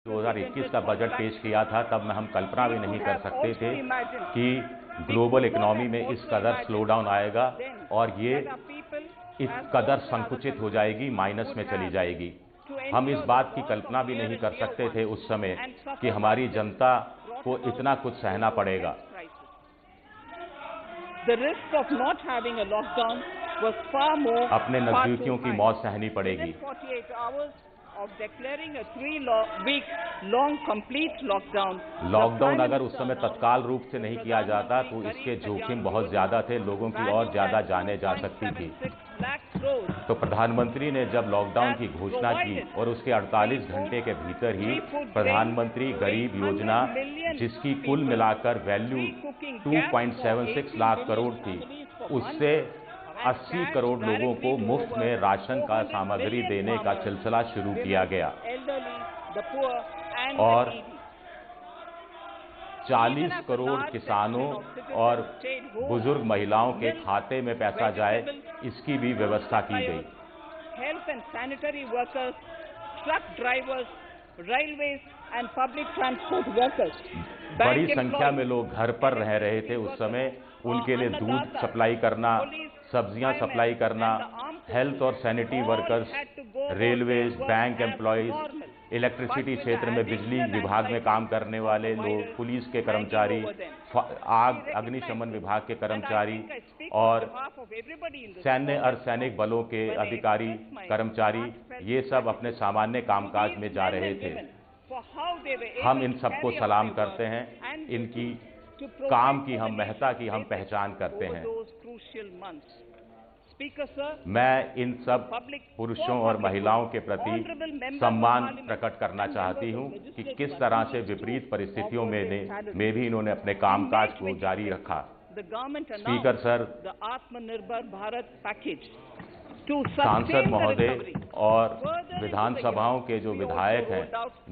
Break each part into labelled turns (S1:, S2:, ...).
S1: 2021 का बजट पेश किया था, तब में हम कल्पना भी नहीं कर सकते थे कि ग्लोबल इकोनॉमी में इस कदर स्लो डाउन आएगा और ये इस कदर संकुचित हो जाएगी, माइनस में चली जाएगी। हम इस बात की कल्पना भी नहीं कर सकते थे उस समय कि हमारी जनता को इतना कुछ सहना पड़ेगा। अपने नजदीकियों की मौत सहनी पड़ेगी। लॉकडाउन अगर उस समय तत्काल रूप से नहीं किया जाता तो इसके जोखिम बहुत ज्यादा थे, लोगों की और ज्यादा जानें जा सकती थी। तो प्रधानमंत्री ने जब लॉकडाउन की घोषणा की और उसके 48 घंटे के भीतर ही प्रधानमंत्री गरीब योजना, जिसकी कुल मिलाकर वैल्यू 2.76 लाख करोड़ थी, उससे 80 करोड़ लोगों को मुफ्त में राशन का सामग्री देने का सिलसिला शुरू किया गया और 40 करोड़ किसानों और बुजुर्ग महिलाओं के खाते में पैसा जाए, इसकी भी व्यवस्था की गई।
S2: Health and sanitary workers, truck drivers, railway and public transport workers,
S1: बड़ी संख्या में लोग घर पर रह रहे थे उस समय। उनके लिए दूध सप्लाई करना, सब्जियां सप्लाई करना, हेल्थ और sanitary workers, railways, bank employees, electricity क्षेत्र में बिजली विभाग में काम करने वाले लोग, पुलिस के कर्मचारी, आग अग्निशमन विभाग के कर्मचारी और सैन्य अर्धसैनिक बलों के अधिकारी कर्मचारी, ये सब अपने सामान्य कामकाज में जा रहे थे। हम इन सबको सलाम करते हैं, इनकी काम की हम महत्ता की हम पहचान करते हैं। मैं इन सब पुरुषों और महिलाओं के प्रति सम्मान प्रकट करना चाहती हूं कि किस तरह से विपरीत परिस्थितियों में भी इन्होंने अपने कामकाज को जारी रखा। स्पीकर सर, सांसद महोदय और विधानसभाओं के जो विधायक हैं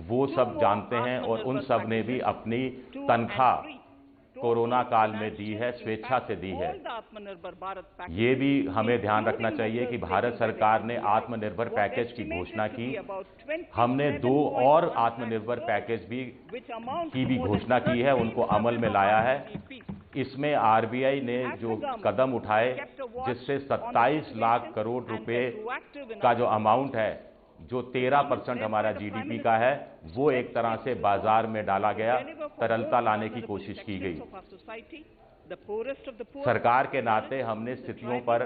S1: वो सब जानते हैं और उन सब ने भी अपनी तनख्वाह कोरोना काल में दी है, स्वेच्छा से दी है। ये भी हमें ध्यान रखना चाहिए कि भारत सरकार ने आत्मनिर्भर पैकेज की घोषणा की। हमने 2 और आत्मनिर्भर पैकेज की भी घोषणा की है, उनको अमल में लाया है। इसमें आरबीआई ने जो कदम उठाए, जिससे 27 लाख करोड़ रुपए का जो अमाउंट है, जो 13% हमारा जीडीपी का है, वो एक तरह से बाजार में डाला गया, तरलता लाने की कोशिश की गई। सरकार के नाते हमने स्थितियों पर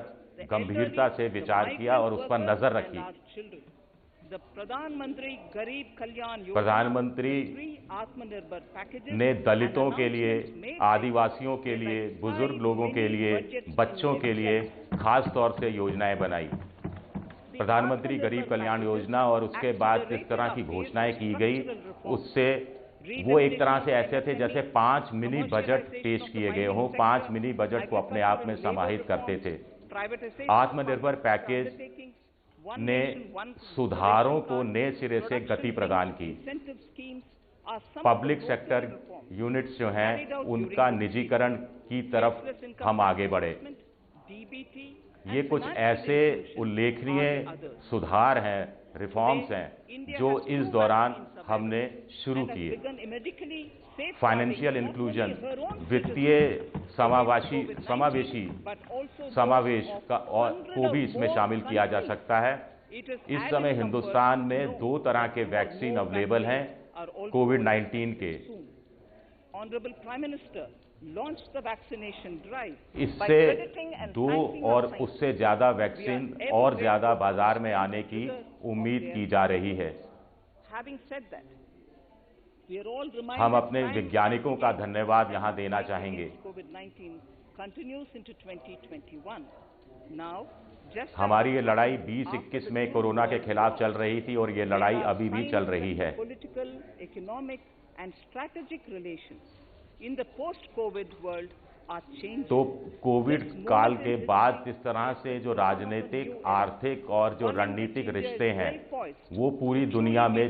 S1: गंभीरता से विचार किया और उस पर नजर रखी। प्रधानमंत्री ने दलितों के लिए, आदिवासियों के लिए, बुजुर्ग लोगों के लिए, बच्चों के लिए खास तौर से योजनाएं बनाई। प्रधानमंत्री गरीब कल्याण योजना और उसके बाद जिस तरह की घोषणाएं की गई, उससे वो एक तरह से ऐसे थे जैसे 5 मिनी बजट पेश किए गए हों, 5 मिनी बजट को अपने आप में समाहित करते थे। आत्मनिर्भर पैकेज ने सुधारों को नए सिरे से गति प्रदान की। पब्लिक सेक्टर यूनिट्स जो हैं, उनका निजीकरण की तरफ हम आगे बढ़े। ये कुछ ऐसे उल्लेखनीय सुधार हैं, रिफॉर्म्स हैं, जो इस दौरान हमने शुरू किए। फाइनेंशियल इंक्लूजन, वित्तीय समावेश को भी इसमें शामिल किया जा सकता है। इस समय हिंदुस्तान में 2 तरह के वैक्सीन अवेलेबल हैं कोविड-19 के। इससे 2 और उससे ज्यादा वैक्सीन और ज्यादा बाजार में आने की उम्मीद की जा रही है। हम अपने वैज्ञानिकों का धन्यवाद यहां देना चाहेंगे। हमारी ये लड़ाई 2021 में कोरोना के खिलाफ चल रही थी और ये लड़ाई अभी भी चल रही है। तो कोविड काल के बाद जिस तरह से जो राजनीतिक, आर्थिक और जो रणनीतिक रिश्ते हैं, वो पूरी दुनिया में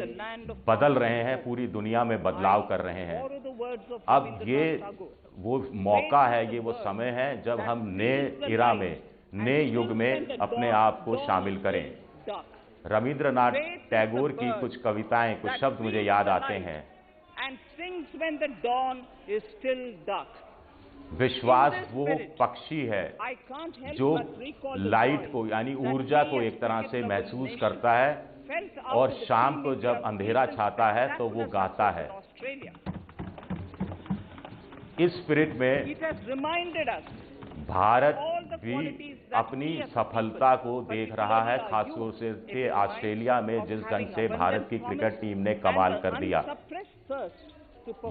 S1: बदल रहे हैं, पूरी दुनिया में बदलाव कर रहे हैं। अब ये वो मौका है, ये वो समय है जब हम नए इरा में, नए युग में अपने आप को शामिल करें। रविंद्रनाथ टैगोर की कुछ कविताएं, कुछ शब्द मुझे याद आते हैं।
S2: And sings when the dawn is still dark.
S1: विश्वास वो पक्षी है जो लाइट को यानी ऊर्जा को एक तरह से महसूस करता है और शाम को जब अंधेरा छाता है तो वो गाता है। इस स्पिरिट में भारत भी अपनी सफलता को देख रहा है, खासतौर से ऑस्ट्रेलिया में जिस ढंग से भारत की क्रिकेट टीम ने कमाल कर दिया।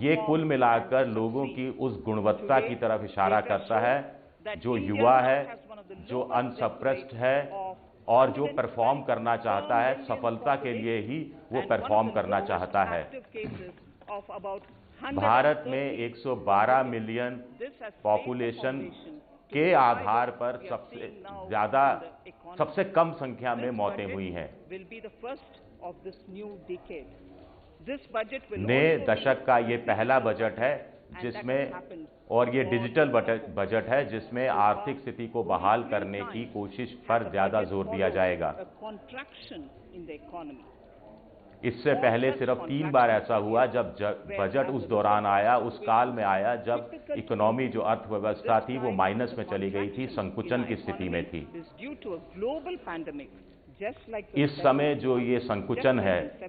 S1: ये कुल मिलाकर लोगों की उस गुणवत्ता की तरफ इशारा करता है जो युवा है, जो अनसप्रेस्ड है और जो परफॉर्म करना चाहता है। सफलता के लिए ही वो परफॉर्म करना चाहता है। भारत में 112 मिलियन पॉपुलेशन के आधार पर सबसे कम संख्या में मौतें हुई हैं। नए दशक का ये पहला बजट है जिसमें, और ये डिजिटल बजट है जिसमें आर्थिक स्थिति को बहाल करने की कोशिश पर ज्यादा जोर दिया जाएगा। इससे पहले सिर्फ 3 बार ऐसा हुआ जब बजट उस दौरान आया, उस काल में आया जब इकोनॉमी, जो अर्थव्यवस्था थी, वो माइनस में चली गई थी, संकुचन की स्थिति में थी। इस समय जो ये संकुचन है,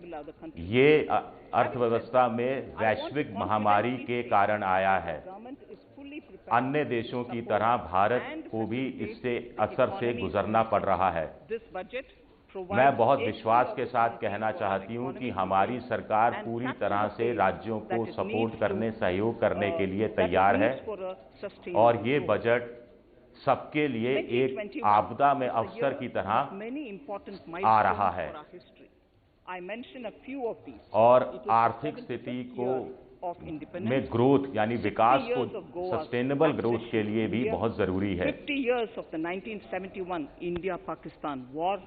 S1: ये अर्थव्यवस्था में वैश्विक महामारी के कारण आया है। अन्य देशों की तरह भारत को भी इससे असर से गुजरना पड़ रहा है। मैं बहुत विश्वास के साथ कहना चाहती हूं कि हमारी सरकार पूरी तरह से राज्यों को सपोर्ट करने, सहयोग करने के लिए तैयार है और ये बजट सबके लिए एक आपदा में अवसर की तरह आ रहा है और आर्थिक स्थिति को में ग्रोथ यानी विकास को, सस्टेनेबल ग्रोथ के लिए भी बहुत जरूरी है।
S2: 50 years of the 1971 India-Pakistan war.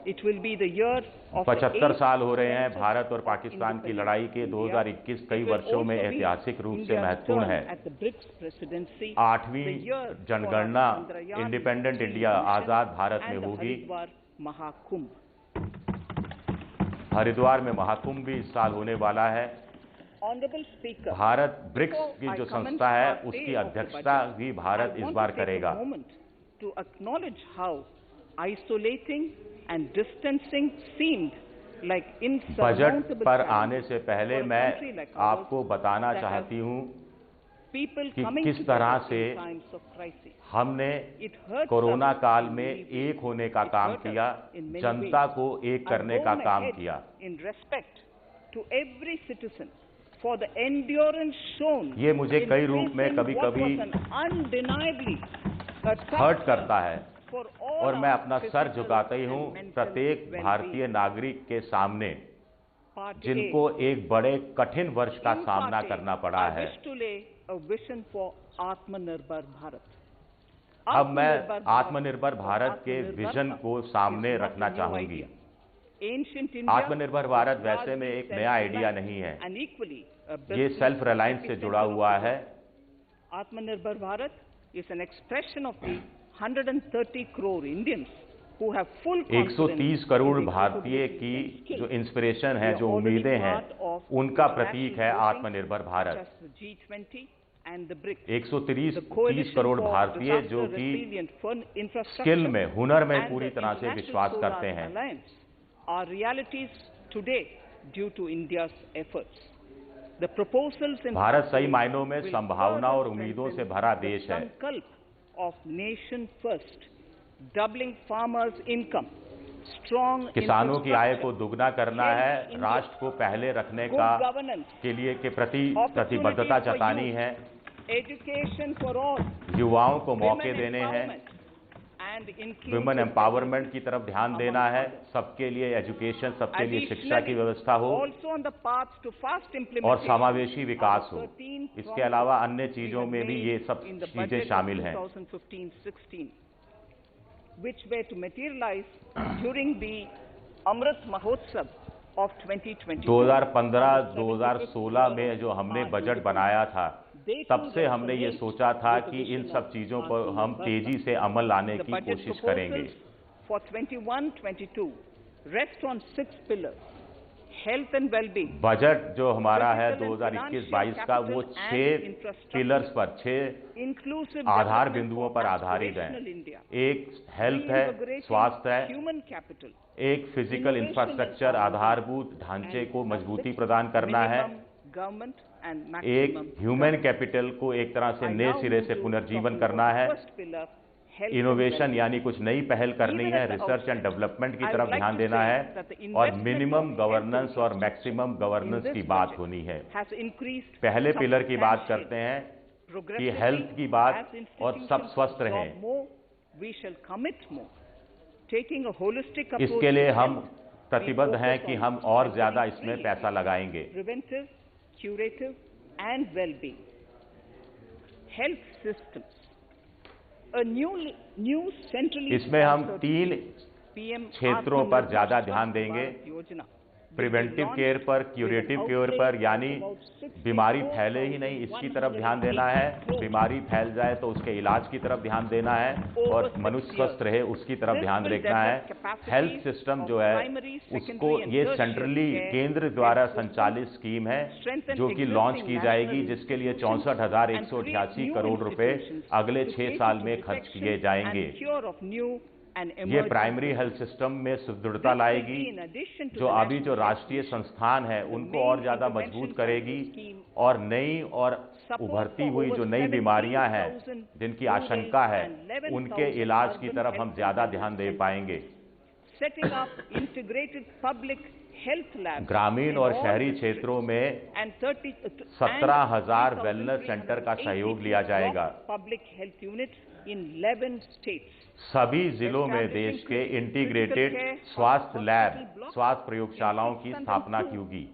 S2: It will be the year of
S1: 75 साल हो रहे हैं भारत और पाकिस्तान की लड़ाई के। 2021 कई वर्षों में ऐतिहासिक रूप से महत्वपूर्ण है। 8वीं जनगणना इंडिपेंडेंट इंडिया, आजाद भारत में होगी। हरिद्वार में महाकुंभ भी इस साल होने वाला है। भारत ब्रिक्स की जो संस्था है उसकी अध्यक्षता भी भारत इस बार करेगा। बजट पर आने से पहले मैं आपको बताना चाहती हूं कि किस तरह से हमने कोरोना काल में एक होने का काम किया, जनता को एक करने का काम किया। ये मुझे कई रूप में कभी-कभी हर्ट करता है और मैं अपना सर झुकाता ही हूं प्रत्येक भारतीय नागरिक के सामने जिनको एक बड़े कठिन वर्ष का सामना करना पड़ा है। अब मैं आत्मनिर्भर भारत के विजन को सामने रखना चाहूंगी। आत्मनिर्भर भारत वैसे में एक नया आइडिया नहीं है, ये सेल्फ रिलायंस से जुड़ा हुआ है।
S2: आत्मनिर्भर Bharat is an expression of the 130 crore Indians who have full
S1: 130 crore भारतीय की जो इंस्पिरेशन है, जो उम्मीदें हैं, उनका प्रतीक है आत्मनिर्भर भारत। 130 करोड़ भारतीय जो कि स्किल में, हुनर में पूरी तरह से विश्वास करते हैं।
S2: Are realities today due to India's efforts. The proposals in
S1: Bharat सही मायनों में संभावना और उम्मीदों से भरा देश है।
S2: Of nation first, doubling farmers' income, strong
S1: किसानों की आय को दुगना करना है, राष्ट्र को पहले रखने का के लिए के प्रति प्रतिबद्धता जतानी है,
S2: education for all,
S1: युवाओं को मौके देने हैं, वुमेन एम्पावरमेंट की तरफ ध्यान देना है, सबके लिए एजुकेशन, सबके लिए शिक्षा की व्यवस्था हो और समावेशी विकास हो। इसके अलावा अन्य चीजों में भी ये सब चीजें शामिल हैं।
S2: which were to materialize during the Amrit Mahotsav of 2022.
S1: 2015-2016 में जो हमने बजट बनाया था, तब से हमने ये सोचा था कि इन सब चीजों पर हम तेजी से अमल लाने की कोशिश करेंगे।
S2: For 21-22 rests on 6 pillars: health and well-being,
S1: budget जो हमारा है 2021-22 का वो 6 पिलर्स पर, 6 आधार बिंदुओं पर आधारित है। एक हेल्थ है, स्वास्थ्य है, एक फिजिकल इंफ्रास्ट्रक्चर, आधारभूत ढांचे को मजबूती प्रदान करना है, एक ह्यूमन कैपिटल को एक तरह से नए सिरे से पुनर्जीवन करना है, इनोवेशन यानी कुछ नई पहल करनी है, रिसर्च एंड डेवलपमेंट की तरफ ध्यान देना है, और मिनिमम गवर्नेंस और मैक्सिमम गवर्नेंस की बात होनी है। पहले पिलर की बात करते हैं कि हेल्थ की बात, और सब स्वस्थ रहें। इसके लिए हम प्रतिबद्ध हैं कि हम और ज्यादा इसमें पैसा लगाएंगे।
S2: Curative and well-being. Health systems. A new centrally
S1: इसमें हम 3 क्षेत्रों पर ज्यादा ध्यान देंगे। प्रिवेंटिव केयर पर, क्यूरेटिव केयर पर, यानी बीमारी फैले ही नहीं इसकी तरफ ध्यान देना है, बीमारी फैल जाए तो उसके इलाज की तरफ ध्यान देना है, और मनुष्य स्वस्थ रहे उसकी तरफ ध्यान रखना है। हेल्थ सिस्टम जो है उसको, ये सेंट्रली केंद्र द्वारा संचालित स्कीम है जो कि लॉन्च की जाएगी, जिसके लिए 64,188 करोड़ रुपए अगले 6 साल में खर्च किए जाएंगे। ये प्राइमरी हेल्थ सिस्टम में सुदृढ़ता लाएगी, जो अभी जो राष्ट्रीय संस्थान है उनको और ज्यादा मजबूत करेगी, और नई और उभरती हुई जो नई बीमारियां हैं जिनकी आशंका है उनके इलाज की तरफ हम ज्यादा ध्यान दे पाएंगे। ग्रामीण और शहरी क्षेत्रों में 17,000 वेलनेस सेंटर का सहयोग लिया जाएगा। सभी जिलों में देश के इंटीग्रेटेड स्वास्थ्य लैब, स्वास्थ्य प्रयोगशालाओं की स्थापना की होगी।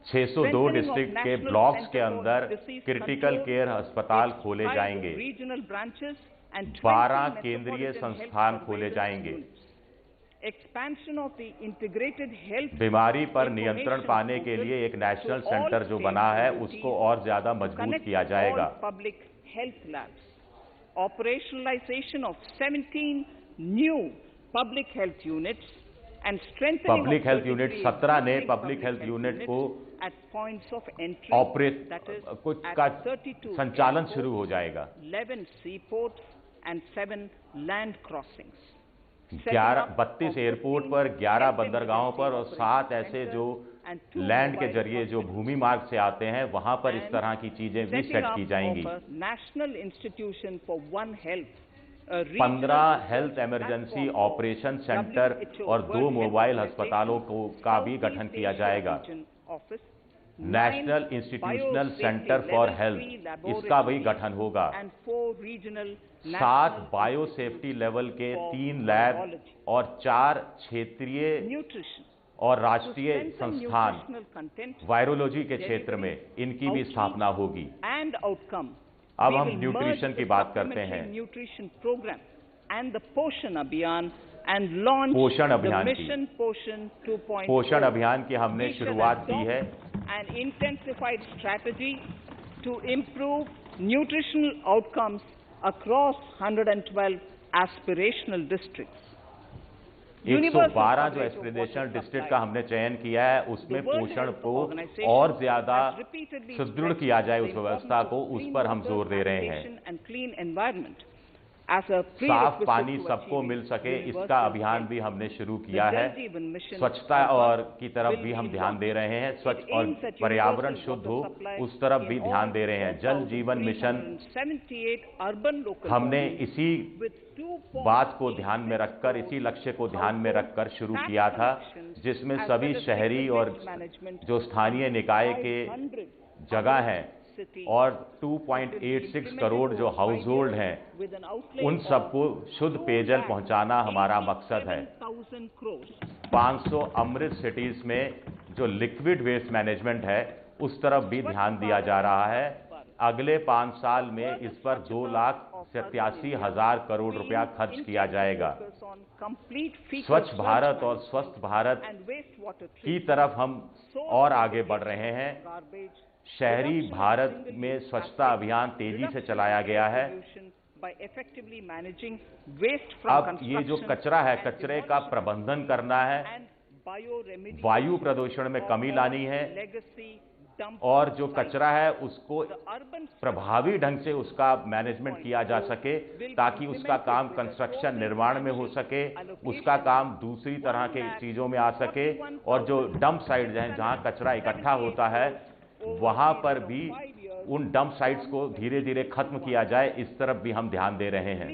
S1: 602 डिस्ट्रिक्ट के ब्लॉक्स के अंदर क्रिटिकल केयर अस्पताल खोले जाएंगे, 12 केंद्रीय संस्थान खोले जाएंगे। बीमारी पर नियंत्रण पाने के लिए एक नेशनल सेंटर जो बना है उसको और ज्यादा मजबूत किया जाएगा।
S2: Operationalisation of 17 new public health units and
S1: public health unit, 17 नए पब्लिक हेल्थ यूनिट को कुछ का संचालन शुरू हो जाएगा।
S2: 11 seaports and 7 land crossings.
S1: 32 airport पर, 11 बंदरगाहों पर, और 7 ऐसे जो लैंड के जरिए जो भूमि मार्ग से आते हैं वहां पर इस तरह की चीजें भी सेट की जाएंगी। 15 हेल्थ इमरजेंसी ऑपरेशन सेंटर और 2 मोबाइल अस्पतालों का भी गठन किया जाएगा। National institutional centre for health, इसका भी गठन होगा। 7 बायो सेफ्टी लेवल के 3 लैब और 4 क्षेत्रीय और राष्ट्रीय संस्थान वायरोलॉजी के क्षेत्र में, इनकी भी स्थापना होगी। अब हम न्यूट्रिशन की बात करते हैं। पोषण अभियान की हमने शुरुआत की है।
S2: An intensified strategy to improve nutritional outcomes across 112 aspirational districts.
S1: 112 जो एस्पिरेशनल डिस्ट्रिक्ट का हमने चयन किया है उसमें पोषण को और ज्यादा सुदृढ़ किया जाए, उस व्यवस्था को, उस पर हम जोर दे रहे हैं। साफ पानी सबको मिल सके, इसका अभियान भी हमने शुरू किया है। स्वच्छता और की तरफ भी हम ध्यान दे रहे हैं, स्वच्छ और पर्यावरण शुद्ध हो उस तरफ भी ध्यान दे रहे हैं। जल जीवन मिशन हमने इसी बात को ध्यान में रखकर, इसी लक्ष्य को ध्यान में रखकर शुरू किया था, जिसमें सभी शहरी और जो स्थानीय निकाय के जगह हैं और 2.86 करोड़ जो हाउस होल्ड हैं उन सबको शुद्ध पेयजल पहुंचाना हमारा मकसद है। 500 अमृत सिटीज में जो लिक्विड वेस्ट मैनेजमेंट है उस तरफ भी ध्यान दिया जा रहा है। अगले 5 साल में इस पर 2,87,000 करोड़ रुपया खर्च किया जाएगा। स्वच्छ भारत और स्वस्थ भारत की तरफ हम और आगे बढ़ रहे हैं। शहरी भारत में स्वच्छता अभियान तेजी से चलाया गया है।
S2: by effectively managing waste from
S1: अब ये जो कचरा है, कचरे का प्रबंधन करना है, वायु प्रदूषण में कमी लानी है और जो कचरा है उसको प्रभावी ढंग से उसका मैनेजमेंट किया जा सके ताकि उसका काम कंस्ट्रक्शन निर्माण में हो सके, उसका काम दूसरी तरह के चीजों में आ सके और जो डंप साइट हैं जहां कचरा इकट्ठा होता है वहां पर भी उन डंप साइट्स को धीरे धीरे खत्म किया जाए, इस तरफ भी हम ध्यान दे रहे हैं।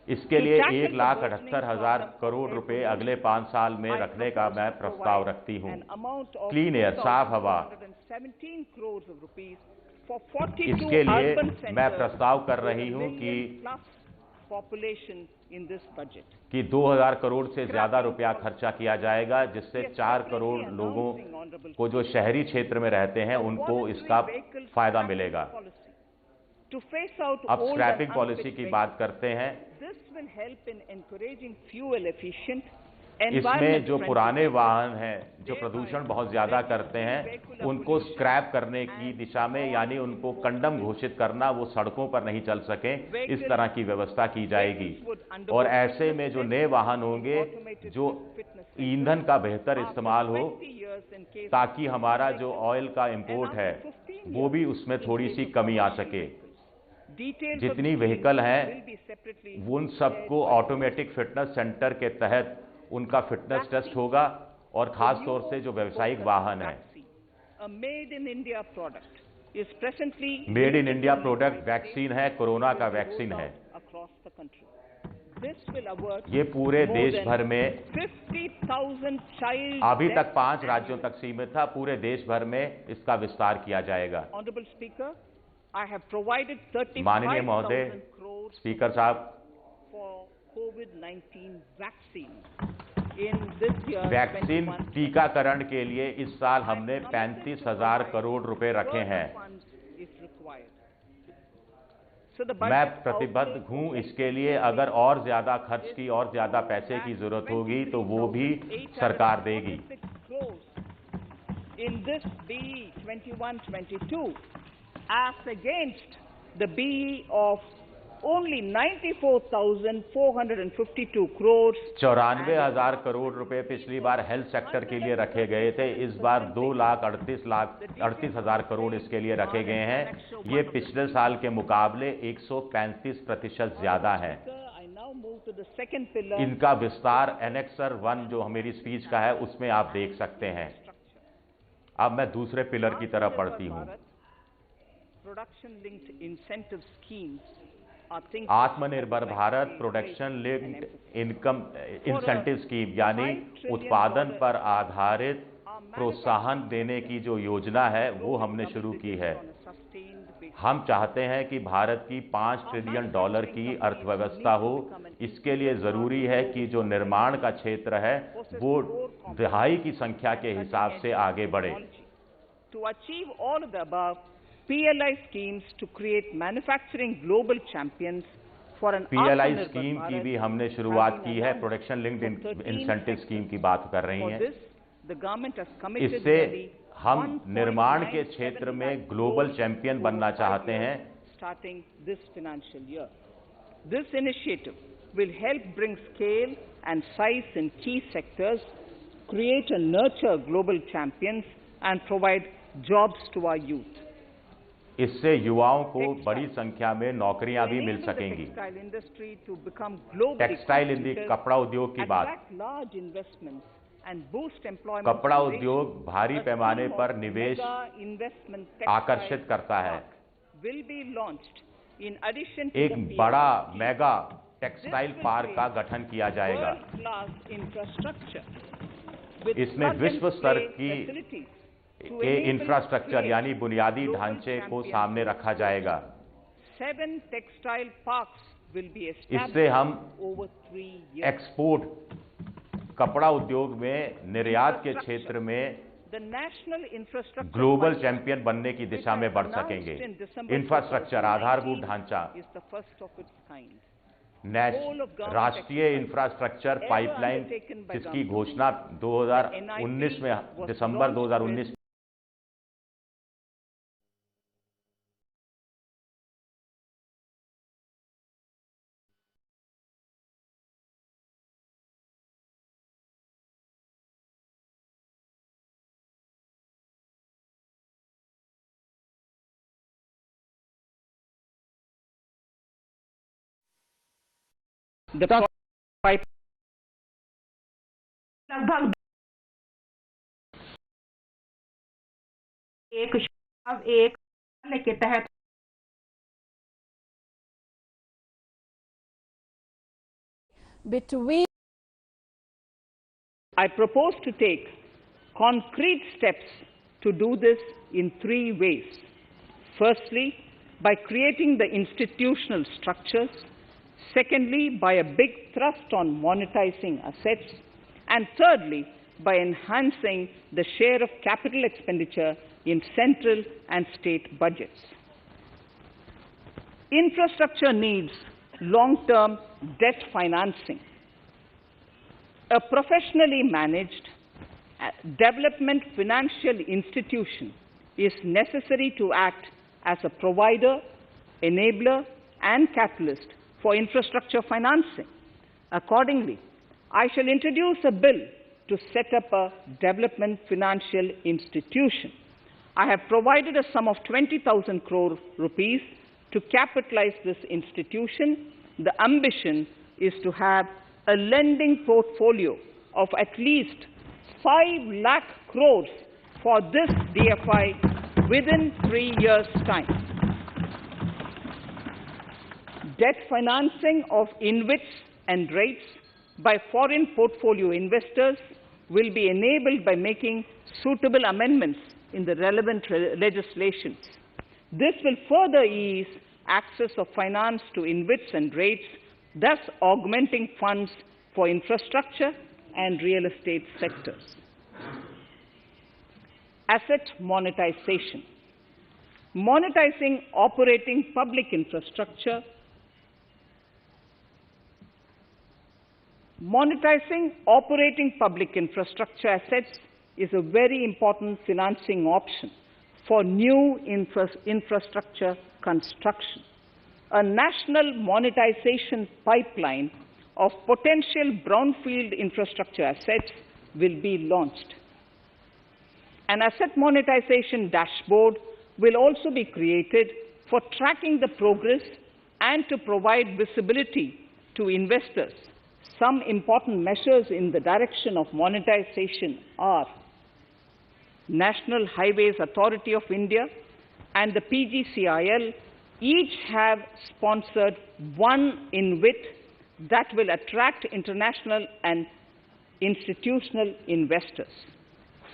S1: इसके लिए 1,78,000 करोड़ रुपए अगले 5 साल में रखने का मैं प्रस्ताव रखती हूं। क्लीन एयर, साफ हवा, इसके लिए मैं प्रस्ताव कर रही हूं कि 2,000 करोड़ से ज्यादा रुपया खर्चा किया जाएगा, जिससे 4 करोड़ लोगों को जो शहरी क्षेत्र में रहते हैं उनको इसका फायदा मिलेगा। अब स्क्रैपिंग पॉलिसी की बात करते हैं। इसमें जो पुराने वाहन हैं जो प्रदूषण बहुत ज्यादा करते हैं उनको स्क्रैप करने की दिशा में, यानी उनको कंडम घोषित करना, वो सड़कों पर नहीं चल सके, इस तरह की व्यवस्था की जाएगी। और ऐसे में जो नए वाहन होंगे जो ईंधन का बेहतर इस्तेमाल हो ताकि हमारा जो ऑयल का इंपोर्ट है वो भी उसमें थोड़ी सी कमी आ सके। जितनी व्हीकल हैं उन सबको ऑटोमेटिक फिटनेस सेंटर के तहत उनका फिटनेस टेस्ट होगा और खास तौर से जो व्यावसायिक वाहन है। Made in India product vaccine है, कोरोना का वैक्सीन है। ये पूरे देश भर में 50,000 अभी तक 5 राज्यों तक सीमित था, पूरे देश भर में इसका विस्तार किया जाएगा। माननीय महोदय स्पीकर साहब, वैक्सीन टीकाकरण के लिए इस साल हमने 35,000 करोड़ रुपए रखे हैं। मैं प्रतिबद्ध हूं इसके लिए। अगर और ज्यादा खर्च की और ज्यादा पैसे की जरूरत होगी तो वो भी सरकार देगी। In this BE 21-22 as against the BE of only 94,452 crores। 94,000 crore रुपए पिछली बार हेल्थ सेक्टर के लिए रखे गए थे, इस बार 2,38,38,000 करोड़ इसके लिए रखे गए हैं। ये पिछले साल के मुकाबले 135% ज्यादा है। इनका विस्तार एनेक्सर 1 जो मेरी स्पीच का है उसमें आप देख सकते हैं। अब मैं दूसरे पिलर की तरफ बढ़ती हूं। आत्मनिर्भर Bharat production linked income incentive scheme, यानी उत्पादन पर आधारित प्रोत्साहन देने की जो योजना है वो हमने शुरू की है। हम चाहते हैं कि भारत की $5 ट्रिलियन की अर्थव्यवस्था हो। इसके लिए जरूरी है कि जो निर्माण का क्षेत्र है वो दहाई की संख्या के हिसाब से आगे बढ़े। To achieve all of the above, PLI schemes to create manufacturing global champions for an PLI scheme की भी हमने शुरुआत की है। प्रोडक्शन लिंक्ड इंसेंटिव स्कीम की बात कर रही हैं। इससे हम निर्माण के क्षेत्र में ग्लोबल चैंपियन बनना चाहते हैं। Starting this financial year, this initiative will help bring scale and size in key sectors, create and nurture global champions, and provide jobs to our youth. इससे युवाओं को बड़ी संख्या में नौकरियां भी मिल सकेंगी। टेक्सटाइल इंडस्ट्री, कपड़ा उद्योग की बात। कपड़ा उद्योग भारी पैमाने पर निवेश आकर्षित करता है। एक बड़ा मेगा टेक्सटाइल पार्क का गठन किया जाएगा। इसमें विश्व स्तर की इंफ्रास्ट्रक्चर यानी बुनियादी ढांचे को सामने रखा जाएगा। 7 textile parks will be established. इससे हम एक्सपोर्ट कपड़ा उद्योग में निर्यात के क्षेत्र में ग्लोबल चैंपियन बनने की दिशा में बढ़ सकेंगे। इंफ्रास्ट्रक्चर, आधारभूत ढांचा, राष्ट्रीय इंफ्रास्ट्रक्चर पाइपलाइन जिसकी घोषणा 2019 में दिसंबर 2019
S2: The pipe
S3: लगभग एक के तहत
S4: between.
S2: I propose to take concrete steps to do this in 3 ways. Firstly, by creating the institutional structures. Secondly, by a big thrust on monetizing assets. And thirdly, by enhancing the share of capital expenditure in central and state budgets. Infrastructure needs long-term debt financing. A professionally managed development financial institution is necessary to act as a provider, enabler, and catalyst for infrastructure financing. Accordingly, I shall introduce a bill to set up a development financial institution. I have provided a sum of 20,000 crore rupees to capitalize this institution. The ambition is to have a lending portfolio of at least 5 lakh crores for this DFI within 3 years' time. Debt financing of InvITs and rates by foreign portfolio investors will be enabled by making suitable amendments in the relevant legislations. This will further ease access of finance to InvITs and rates, thus augmenting funds for infrastructure and real estate sectors. Asset monetization. Monetizing operating public infrastructure. Monetizing operating public infrastructure assets is a very important financing option for new infrastructure construction. A national monetization pipeline of potential brownfield infrastructure assets will be launched. An asset monetization dashboard will also be created for tracking the progress and to provide visibility to investors. Some important measures in the direction of monetization are National Highways Authority of India and the PGCIL each have sponsored one InvIT that will attract international and institutional investors.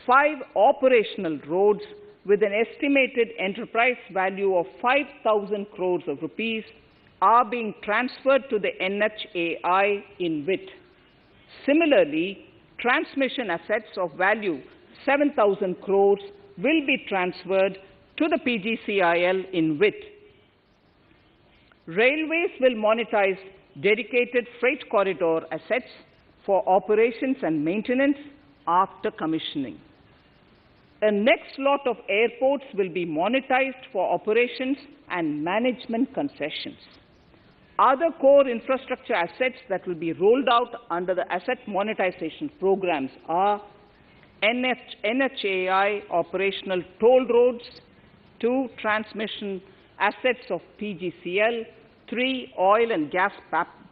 S2: 5 operational roads with an estimated enterprise value of 5,000 crores of rupees are being transferred to the NHAI InvIT. Similarly, transmission assets of value 7,000 crores will be transferred to the PGCIL InvIT. Railways will monetize dedicated freight corridor assets for operations and maintenance after commissioning. A next lot of airports will be monetized for operations and management concessions. Other core infrastructure assets that will be rolled out under the asset monetization programs are NHAI operational toll roads, 2 transmission assets of PGCL, 3 oil and gas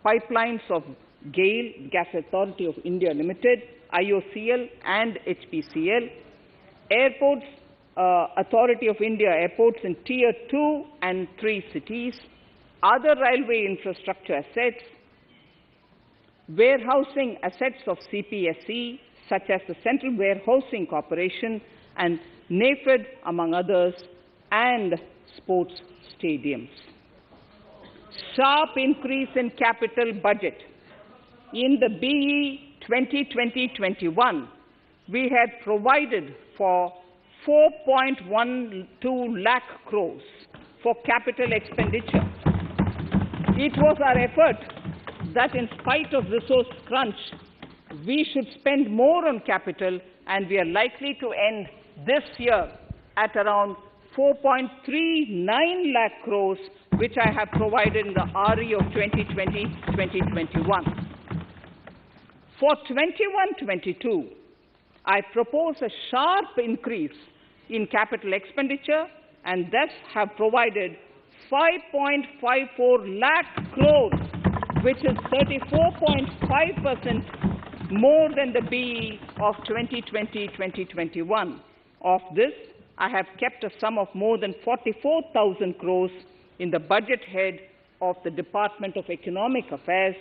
S2: pipelines of GAIL, Gas Authority of India Limited, IOCL and HPCL, Airports Authority of India airports in Tier 2 and 3 cities, other railway infrastructure assets, warehousing assets of CPSE, such as the Central Warehousing Corporation and NAFED, among others, and sports stadiums. Sharp increase in capital budget. In the BE 2020-21, we had provided for 4.12 lakh crores for capital expenditure. It was our effort that in spite of resource crunch, we should spend more on capital, and we are likely to end this year at around 4.39 lakh crores, which I have provided in the RE of 2020-2021. For 21-22, I propose a sharp increase in capital expenditure and thus have provided 5.54 lakh crores, which is 34.5% more than the BE of 2020-2021. Of this, I have kept a sum of more than 44,000 crores in the budget head of the Department of Economic Affairs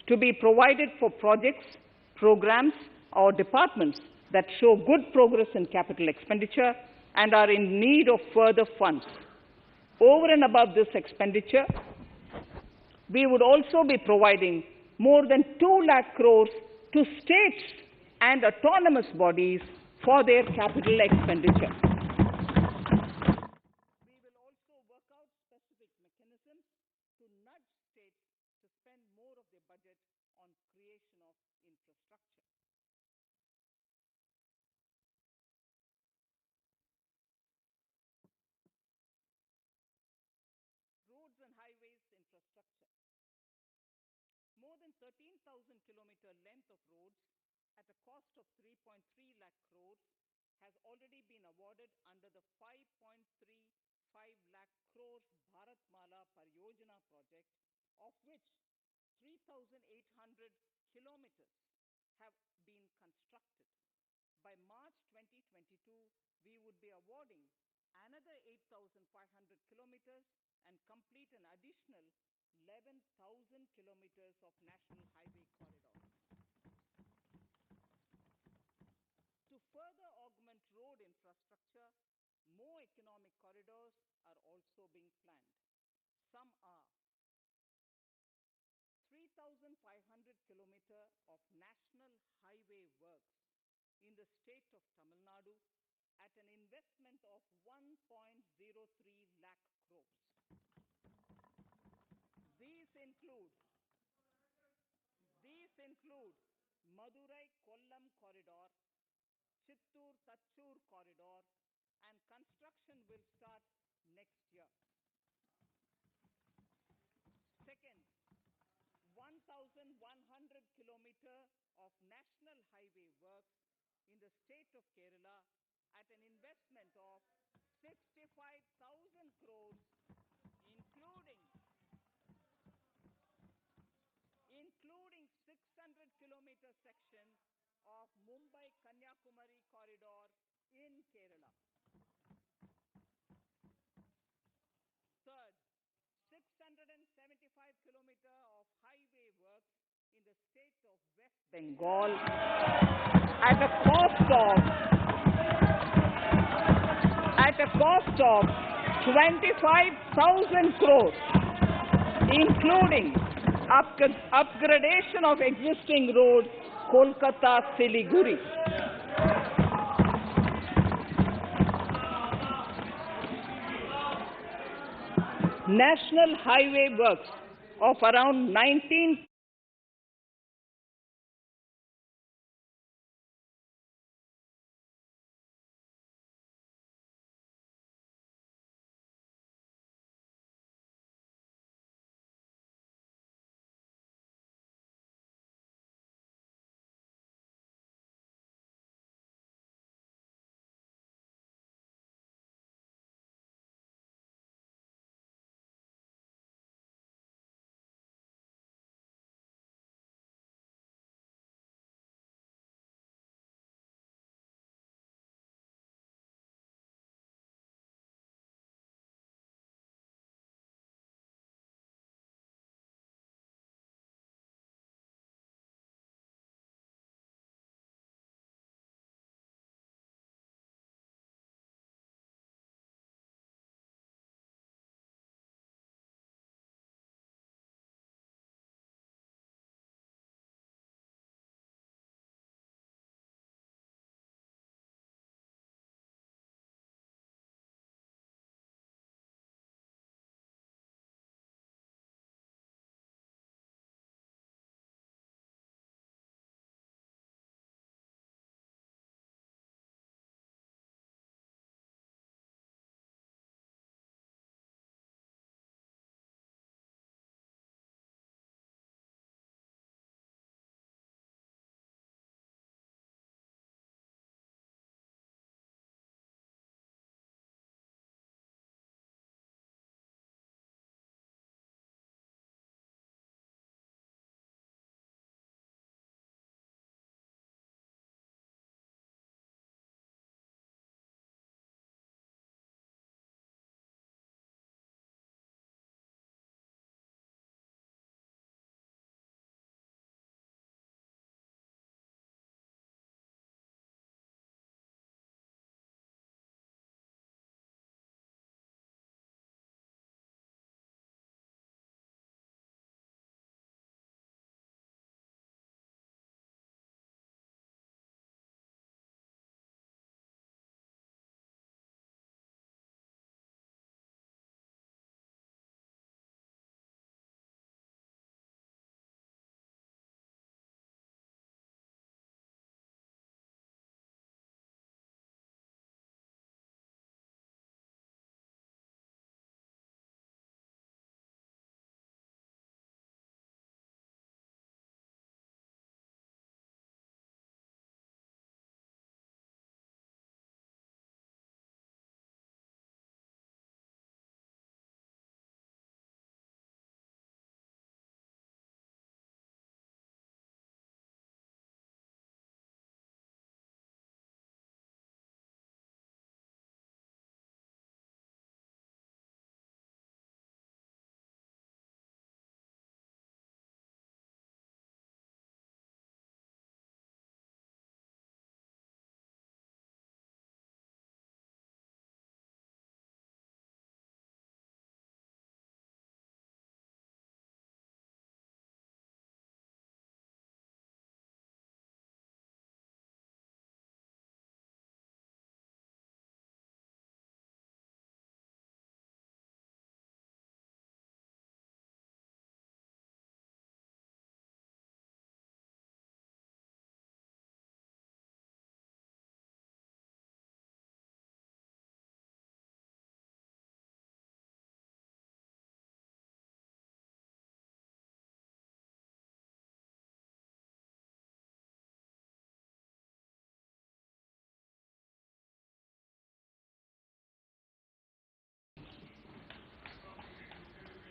S2: to be provided for projects, programs, or departments that show good progress in capital expenditure and are in need of further funds. Over and above this expenditure, we would also be providing more than 2 lakh crores to states and autonomous bodies for their capital expenditure. We will also work out specific mechanisms to nudge states to spend more of their budget on creation of infrastructure. Roads and highways infrastructure. More than 13,000-kilometer length of roads at a cost of 3.3 lakh crores has already been awarded under the 5.35 lakh crores Bharatmala Pariyojana project, of which 3,800 kilometers have been constructed. By March 2022, we would be awarding another 8,500 kilometers and complete an additional 11,000 kilometers of national highway corridor. To further augment road infrastructure, more economic corridors are also being planned. Some are 3,500 kilometers of national highway works in the state of Tamil Nadu at an investment of 1.03 lakh crores. These include Madurai-Kollam corridor, Chittoor-Thakur corridor, and construction will start next year. Second, 1,100 kilometers of national highway works in the state of Kerala at an investment of 65,000 crores, including 600 kilometer section of Mumbai-Kanyakumari corridor in Kerala. Third, 675 kilometers of highway works in the state of West Bengal at a cost of 25,000 crores, including upgradation of existing road Kolkata-Siliguri. National highway works of around 19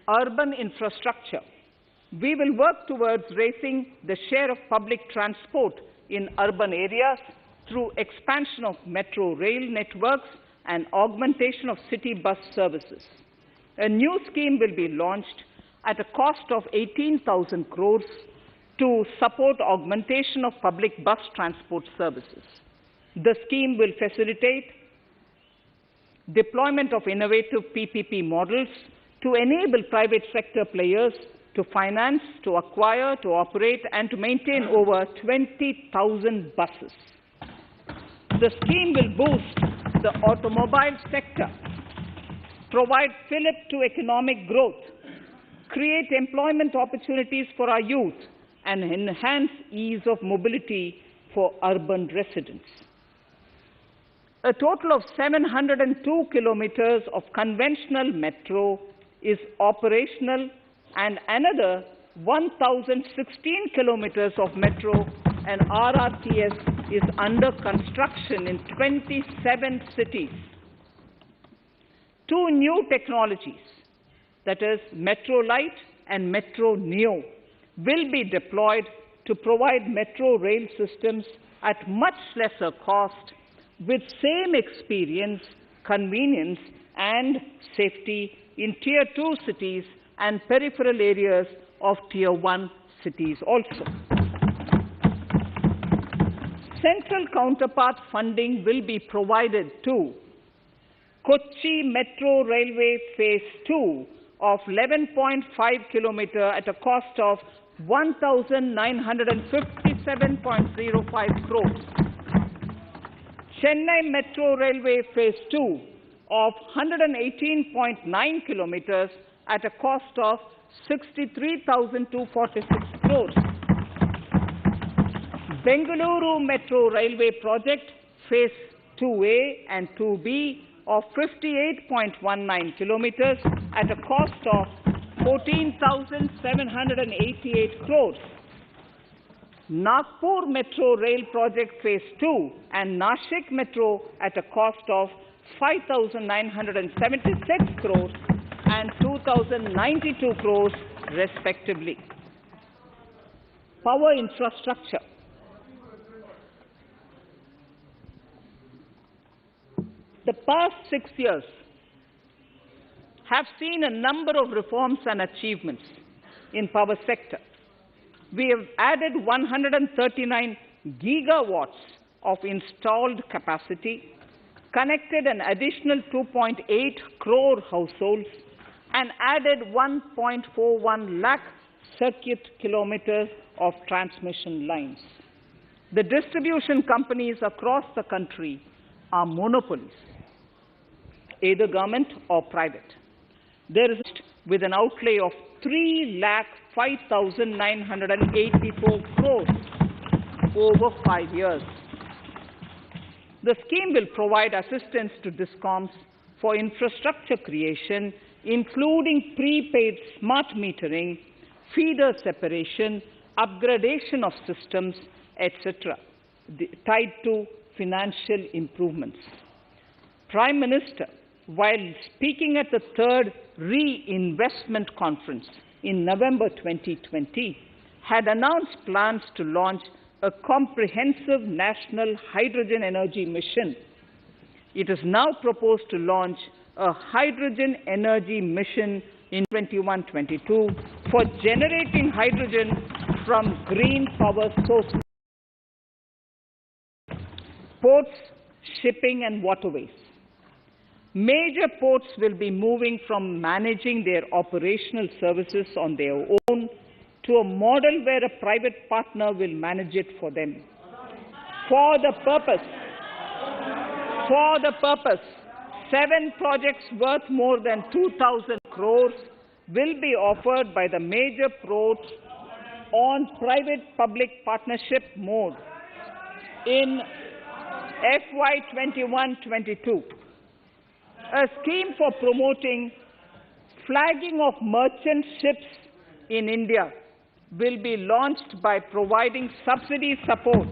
S2: urban infrastructure. We will work towards raising the share of public transport in urban areas through expansion of metro rail networks and augmentation of city bus services. A new scheme will be launched at a cost of 18,000 crores to support augmentation of public bus transport services. The scheme will facilitate deployment of innovative PPP models to enable private sector players to finance, to acquire, to operate, and to maintain over 20,000 buses. The scheme will boost the automobile sector, provide fillip to economic growth, create employment opportunities for our youth, and enhance ease of mobility for urban residents. A total of 702 kilometers of conventional metro is operational, and another 1,016 kilometers of metro and RRTS is under construction in 27 cities. Two new technologies, that is Metro Light and Metro Neo, will be deployed to provide metro rail systems at much lesser cost with same experience, convenience, and safety in Tier 2 cities and peripheral areas of Tier 1 cities also. Central counterpart funding will be provided to Kochi Metro Railway Phase 2 of 11.5 kilometers at a cost of 1,957.05 crores. Chennai Metro Railway Phase 2 of 118.9 kilometers at a cost of 63,246 crores. Bengaluru Metro Railway Project Phase 2A and 2B of 58.19 kilometers at a cost of 14,788 crores. Nagpur Metro Rail Project Phase 2 and Nashik Metro at a cost of 5,976 crores and 2,092 crores respectively. Power infrastructure. The past 6 years have seen a number of reforms and achievements in power sector. We have added 139 gigawatts of installed capacity, connected an additional 2.8 crore households, and added 1.41 lakh circuit kilometers of transmission lines. The distribution companies across the country are monopolies, either government or private. There is with an outlay of 3,05,984 crores over 5 years. The scheme will provide assistance to DISCOMs for infrastructure creation, including prepaid smart metering, feeder separation, upgradation of systems, etc., tied to financial improvements. Prime Minister, while speaking at the third Reinvestment Conference in November 2020, had announced plans to launch a comprehensive national hydrogen energy mission. It is now proposed to launch a hydrogen energy mission in 21-22 for generating hydrogen from green power sources. Ports, shipping and waterways. Major ports will be moving from managing their operational services on their own to a model where a private partner will manage it for them. For the purpose, 7 projects worth more than 2,000 crores will be offered by the major ports on private-public partnership mode in FY 21-22. A scheme for promoting flagging of merchant ships in India will be launched by providing subsidy support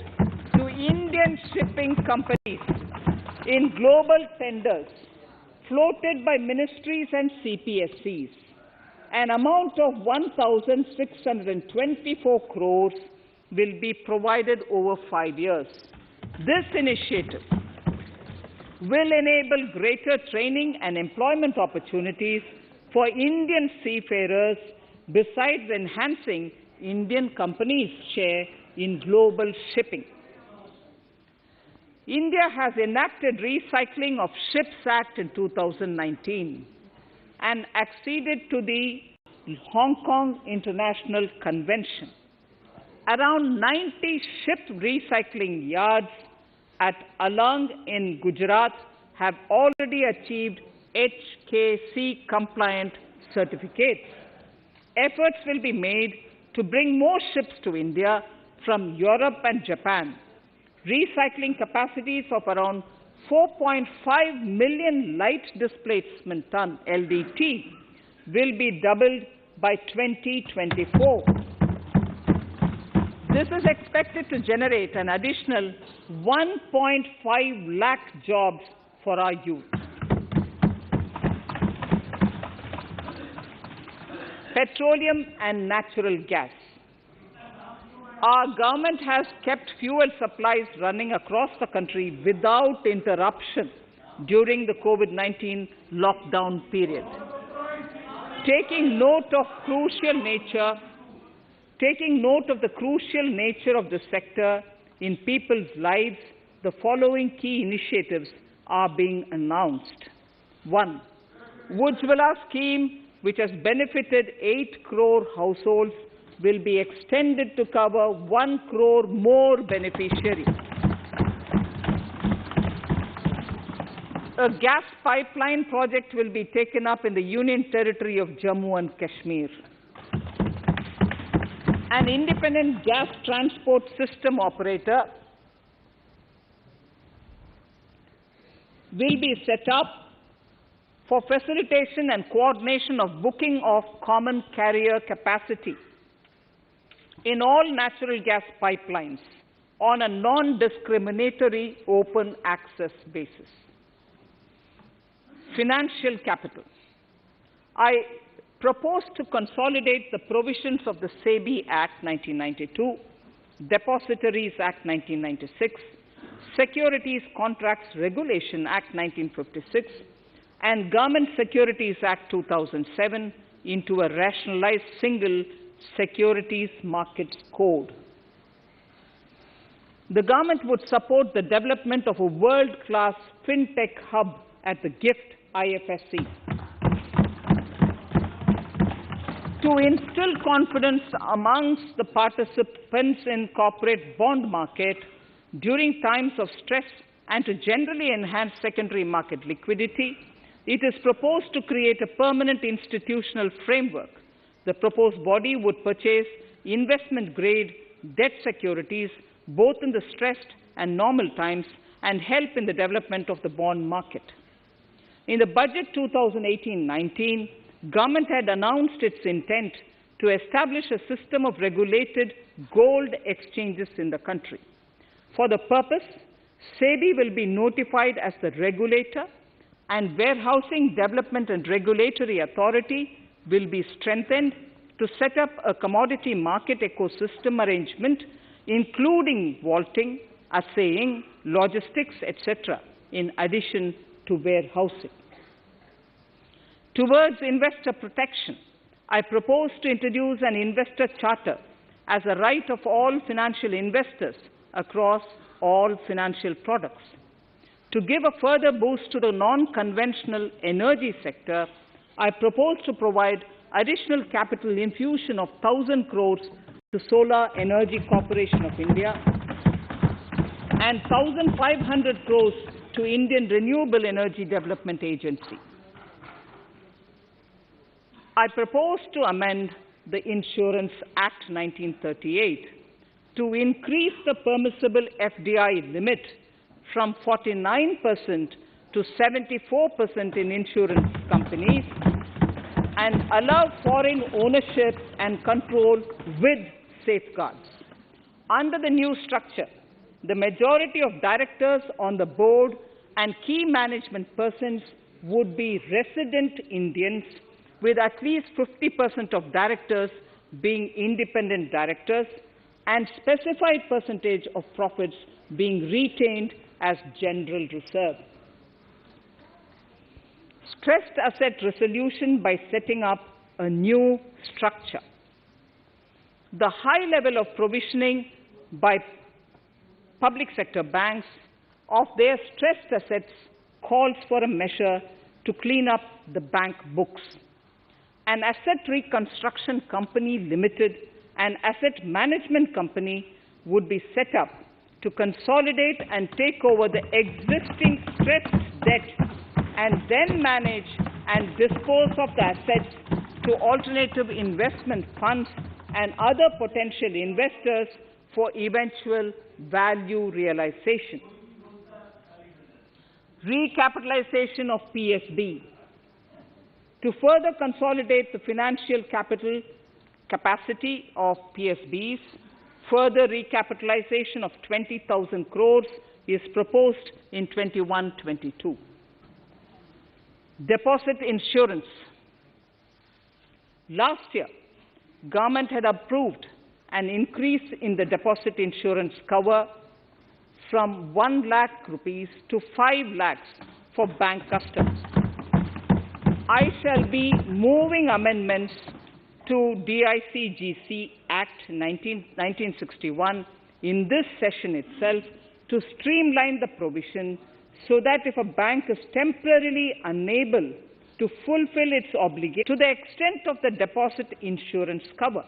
S2: to Indian shipping companies in global tenders floated by ministries and CPSCs. an amount of 1,624 crores will be provided over 5 years. This initiative will enable greater training and employment opportunities for Indian seafarers, besides enhancing Indian companies' share in global shipping. India has enacted Recycling of Ships Act in 2019 and acceded to the Hong Kong International Convention. Around 90 ship recycling yards at Alang in Gujarat have already achieved HKC compliant certificates. Efforts will be made to bring more ships to India from Europe and Japan. Recycling capacities of around 4.5 million light displacement ton LDT will be doubled by 2024. This is expected to generate an additional 1.5 lakh jobs for our youth. Petroleum and natural gas. Our government has kept fuel supplies running across the country without interruption during the COVID-19 lockdown period. Taking note of the crucial nature of the sector in people's lives, the following key initiatives are being announced. 1. Ujjwala scheme, which has benefited 8 crore households, will be extended to cover 1 crore more beneficiaries. A gas pipeline project will be taken up in the Union Territory of Jammu and Kashmir. An independent gas transport system operator will be set up for facilitation and coordination of booking of common carrier capacity in all natural gas pipelines on a non-discriminatory open access basis. Financial capital. I propose to consolidate the provisions of the SEBI Act 1992, Depositories Act 1996, Securities Contracts Regulation Act 1956, and Government Securities Act 2007 into a rationalized single Securities Markets Code. The government would support the development of a world-class fintech hub at the GIFT IFSC. To instill confidence amongst the participants in corporate bond market during times of stress and to generally enhance secondary market liquidity, it is proposed to create a permanent institutional framework. The proposed body would purchase investment-grade debt securities both in the stressed and normal times and help in the development of the bond market. In the budget 2018-19, government had announced its intent to establish a system of regulated gold exchanges in the country. For the purpose, SEBI will be notified as the regulator, and Warehousing Development and Regulatory Authority will be strengthened to set up a commodity market ecosystem arrangement, including vaulting, assaying, logistics, etc., in addition to warehousing. Towards investor protection, I propose to introduce an investor charter as a right of all financial investors across all financial products. To give a further boost to the non-conventional energy sector, I propose to provide additional capital infusion of 1,000 crores to Solar Energy Corporation of India and 1,500 crores to Indian Renewable Energy Development Agency. I propose to amend the Insurance Act 1938 to increase the permissible FDI limit from 49% to 74% in insurance companies and allow foreign ownership and control with safeguards. Under the new structure, the majority of directors on the board and key management persons would be resident Indians with at least 50% of directors being independent directors and specified percentage of profits being retained as general reserve. Stressed asset resolution by setting up a new structure. The high level of provisioning by public sector banks of their stressed assets calls for a measure to clean up the bank books. An asset reconstruction company limited and asset management company would be set up to consolidate and take over the existing stressed debt and then manage and dispose of the assets to alternative investment funds and other potential investors for eventual value realization. Recapitalization of PSB. To further consolidate the financial capital capacity of PSBs, further recapitalization of 20,000 crores is proposed in 21-22. Deposit insurance. Last year, government had approved an increase in the deposit insurance cover from 1 lakh rupees to 5 lakhs for bank customers. I shall be moving amendments to DICGC Act 1961 in this session itself to streamline the provision so that if a bank is temporarily unable to fulfill its obligation to the extent of the deposit insurance cover,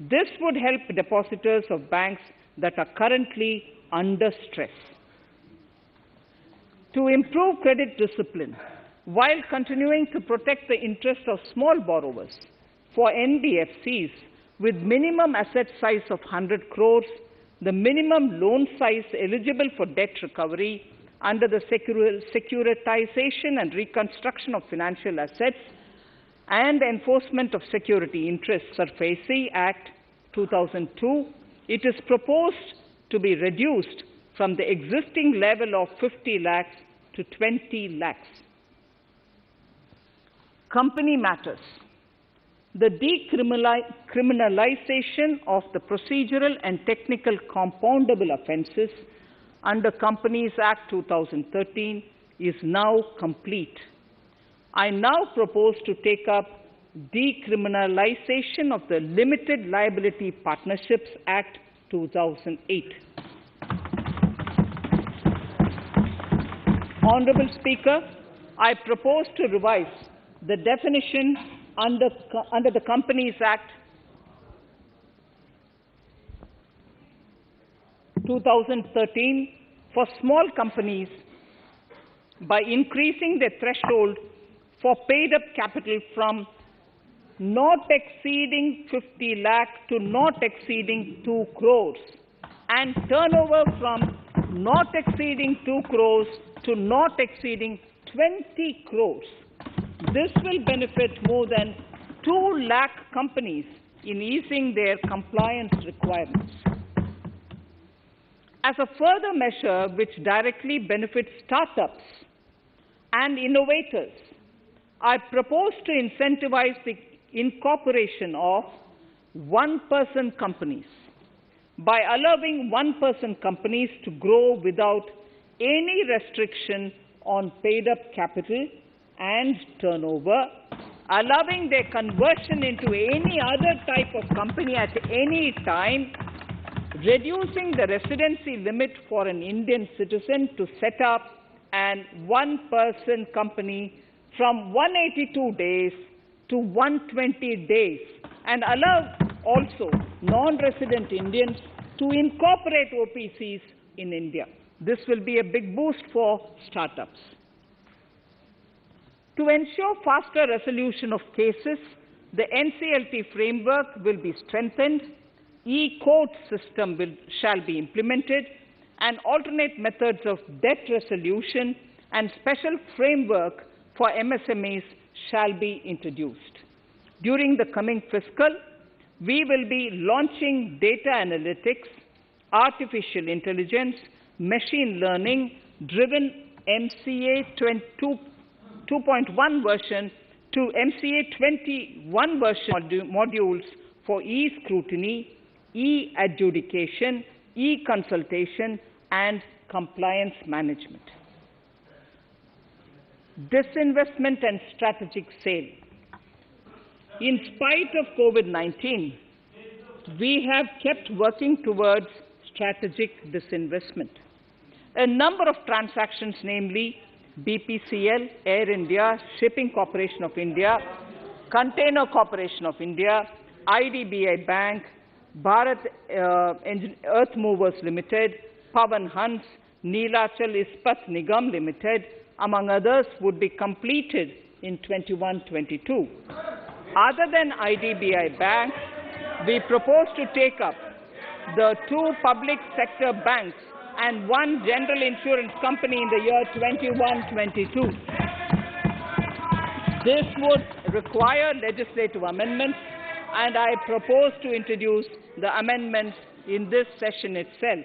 S2: this would help depositors of banks that are currently under stress. To improve credit discipline, while continuing to protect the interests of small borrowers, for NBFCs with minimum asset size of 100 crores, the minimum loan size eligible for debt recovery under the Securitization and Reconstruction of Financial Assets and Enforcement of Security Interests SARFAESI Act 2002, it is proposed to be reduced from the existing level of 50 lakhs to 20 lakhs. Company matters. The decriminalization of the procedural and technical compoundable offences under Companies Act 2013 is now complete. I now propose to take up decriminalization of the Limited Liability Partnerships Act 2008. Honourable Speaker, I propose to revise the definition under the Companies Act 2013 for small companies by increasing the threshold for paid-up capital from not exceeding 50 lakh to not exceeding 2 crores and turnover from not exceeding 2 crores to not exceeding 20 crores. This will benefit more than 2 lakh companies in easing their compliance requirements. As a further measure which directly benefits startups and innovators, I propose to incentivize the incorporation of one-person companies by allowing one-person companies to grow without any restriction on paid-up capital and turnover, allowing their conversion into any other type of company at any time, reducing the residency limit for an Indian citizen to set up an one-person company from 182 days to 120 days, and allow also non-resident Indians to incorporate OPCs in India. This will be a big boost for startups. To ensure faster resolution of cases, the NCLT framework will be strengthened, e-court system shall be implemented, and alternate methods of debt resolution and special framework for MSMEs shall be introduced. During the coming fiscal, we will be launching data analytics, artificial intelligence, machine learning driven MCA 2.1 version to to MCA 21 version modules for e-scrutiny, e-adjudication, e-consultation, and compliance management. Disinvestment and strategic sale. In spite of COVID-19, we have kept working towards strategic disinvestment. A number of transactions, namely BPCL, Air India, Shipping Corporation of India, Container Corporation of India, IDBI Bank, Bharat Earth Movers Limited, Pavan Hans, Neelachal Ispat Nigam Limited, among others, would be completed in 21-22. Other than IDBI Bank, we propose to take up the 2 public sector banks and 1 general insurance company in the year 21-22. This would require legislative amendments, and I propose to introduce the amendments in this session itself.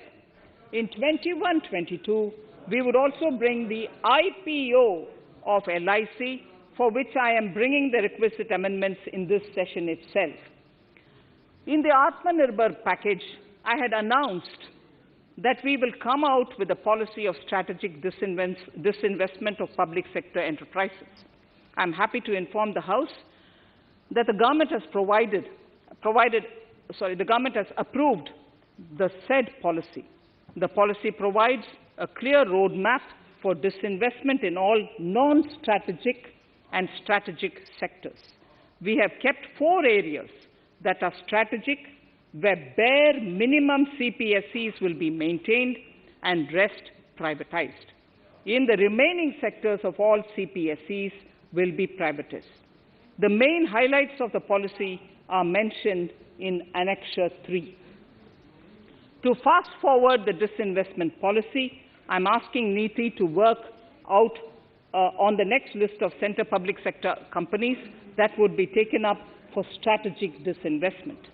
S2: In 21-22, we would also bring the IPO of LIC, for which I am bringing the requisite amendments in this session itself. In the Atmanirbhar package, I had announced that we will come out with a policy of strategic disinvestment of public sector enterprises. I am happy to inform the House that the government has the government has approved the said policy. The policy provides a clear roadmap for disinvestment in all non-strategic and strategic sectors. We have kept 4 areas that are strategic, where bare minimum CPSEs will be maintained and rest privatized. In the remaining sectors of all CPSEs will be privatized. The main highlights of the policy are mentioned in Annexure 3. To fast forward the disinvestment policy, I am asking NITI to work out on the next list of centre public sector companies that would be taken up for strategic disinvestment.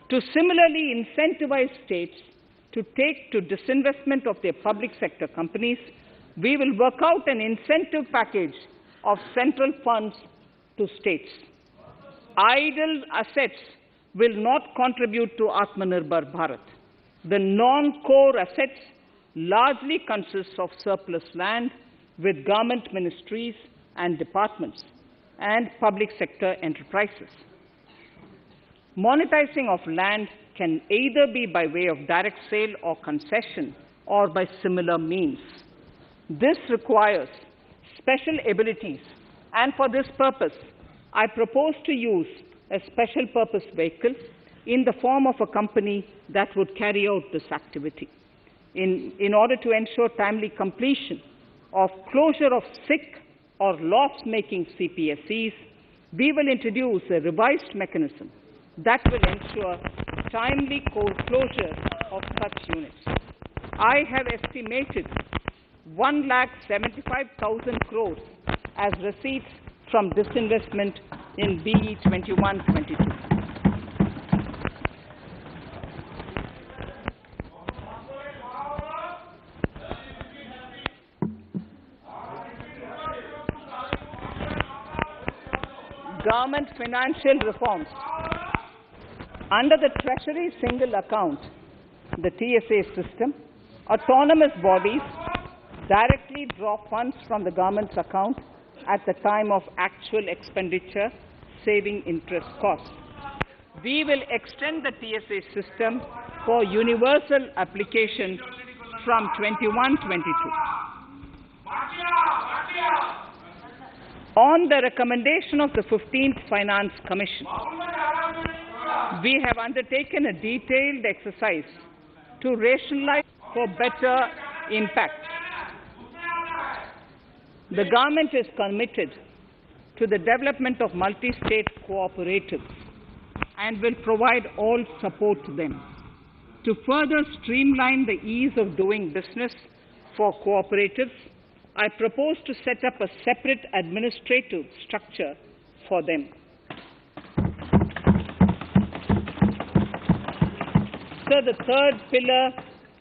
S2: To similarly incentivize states to take to disinvestment of their public sector companies, we will work out an incentive package of central funds to states. Idle assets will not contribute to Atmanirbhar Bharat. The non-core assets largely consist of surplus land with government ministries and departments and public sector enterprises. Monetizing of land can either be by way of direct sale or concession or by similar means. This requires special abilities, and for this purpose, I propose to use a special purpose vehicle in the form of a company that would carry out this activity. In order to ensure timely completion of closure of sick or loss-making CPSEs, we will introduce a revised mechanism that will ensure timely closure of such units. I have estimated 1,75,000 crores as receipts from disinvestment in BE 21-22. Government financial reforms. Under the Treasury single account, the TSA system, autonomous bodies directly draw funds from the government's account at the time of actual expenditure, saving interest costs. We will extend the TSA system for universal application from 21-22. On the recommendation of the 15th Finance Commission, we have undertaken a detailed exercise to rationalize for better impact. The government is committed to the development of multi-state cooperatives and will provide all support to them. To further streamline the ease of doing business for cooperatives, I propose to set up a separate administrative structure for them. So the third pillar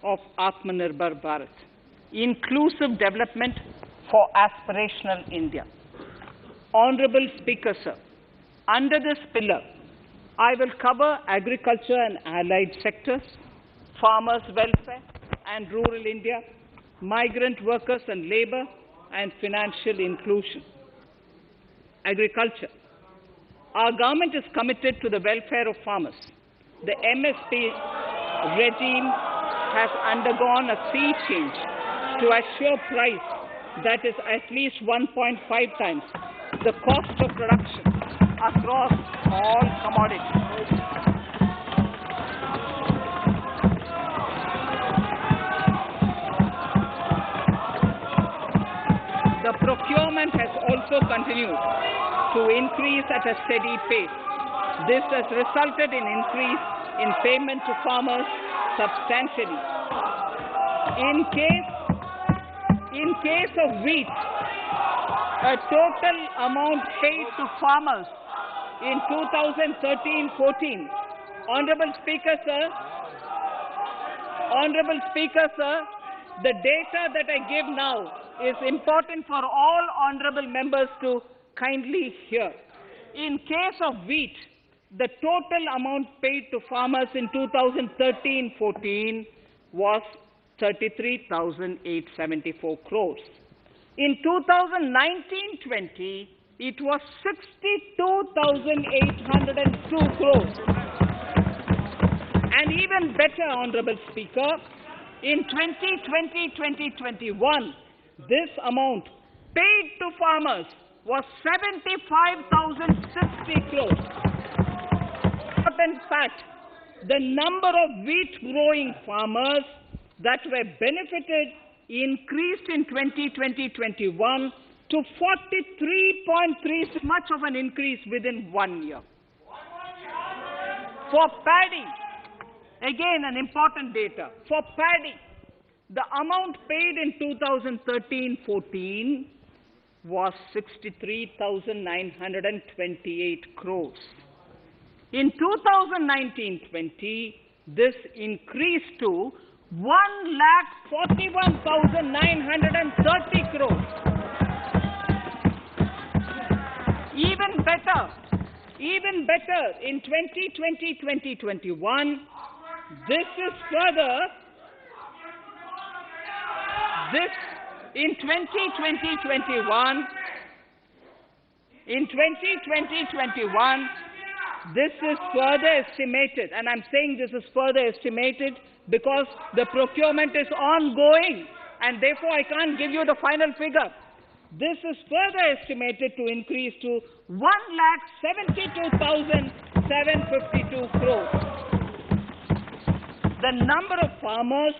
S2: of Atmanirbhar Bharat, inclusive development for aspirational India. Honorable Speaker, sir, under this pillar, I will cover agriculture and allied sectors, farmers' welfare and rural India, migrant workers and labour, and financial inclusion. Agriculture. Our government is committed to the welfare of farmers. The MSP regime has undergone a sea change to assure price that is at least 1.5 times the cost of production across all commodities. The procurement has also continued to increase at a steady pace. This has resulted in increase in payment to farmers substantially. In case of wheat, a total amount paid to farmers in 2013-14, Honorable Speaker, sir, the data that I give now is important for all honorable members to kindly hear. In case of wheat, the total amount paid to farmers in 2013-14 was 33,874 crores. In 2019-20, it was 62,802 crores. And even better, Honorable Speaker, in 2020-2021, this amount paid to farmers was 75,060 crores. In fact, the number of wheat-growing farmers that were benefited increased in 2020-21 to 43.3, much of an increase within 1 year. For paddy, again an important data, for paddy, the amount paid in 2013-14 was 63,928 crores. In 2019-20, this increased to 1,41,930 crores. Even better, in 2020-2021, in 2020-21, this is further estimated, and I'm saying this is further estimated because the procurement is ongoing, and therefore I can't give you the final figure. This is further estimated to increase to 1,72,752 crores. The number of farmers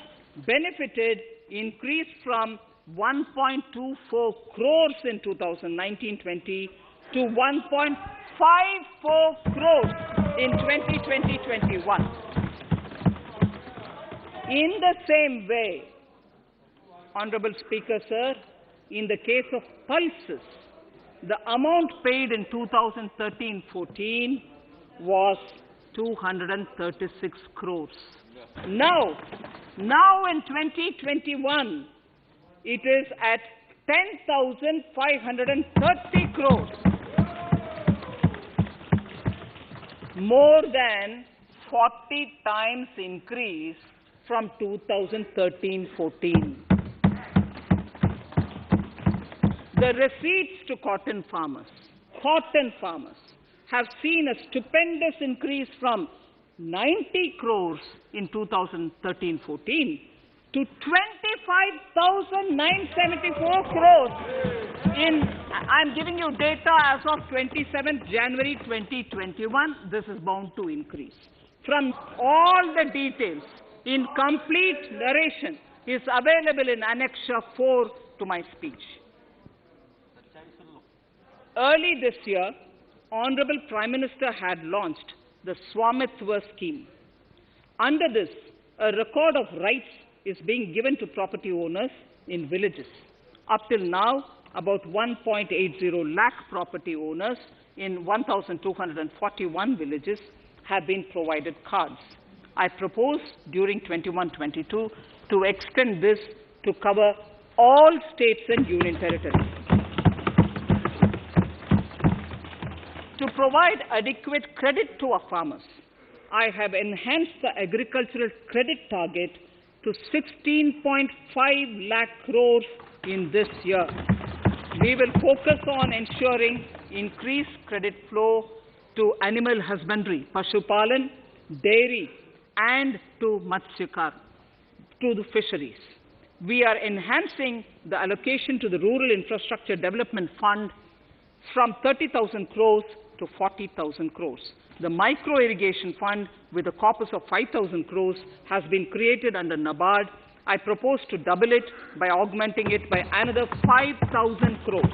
S2: benefited increased from 1.24 crores in 2019-20 to 1.54 crores in 2020-21. In the same way, Honorable Speaker, sir, in the case of pulses, the amount paid in 2013-14 was 236 crores. Now in 2021, it is at 10,530 crores. More than 40 times increase from 2013-14. The receipts to cotton farmers have seen a stupendous increase from 90 crores in 2013-14 to 25,974 crores I'm giving you data as of 27th January 2021. This is bound to increase. From all the details in complete narration is available in Annexure 4 to my speech. Early this year, Honorable Prime Minister had launched the Swamitwa scheme. Under this, a record of rights is being given to property owners in villages. Up till now, about 1.80 lakh property owners in 1,241 villages have been provided cards. I propose during 21-22 to extend this to cover all states and union territories. To provide adequate credit to our farmers, I have enhanced the agricultural credit target to 16.5 lakh crores in this year. We will focus on ensuring increased credit flow to animal husbandry, Pashupalan, dairy, and to Matsyakar, to the fisheries. We are enhancing the allocation to the Rural Infrastructure Development Fund from 30,000 crores to 40,000 crores. The Micro Irrigation Fund, with a corpus of 5,000 crores, has been created under NABARD. I propose to double it by augmenting it by another 5,000 crores.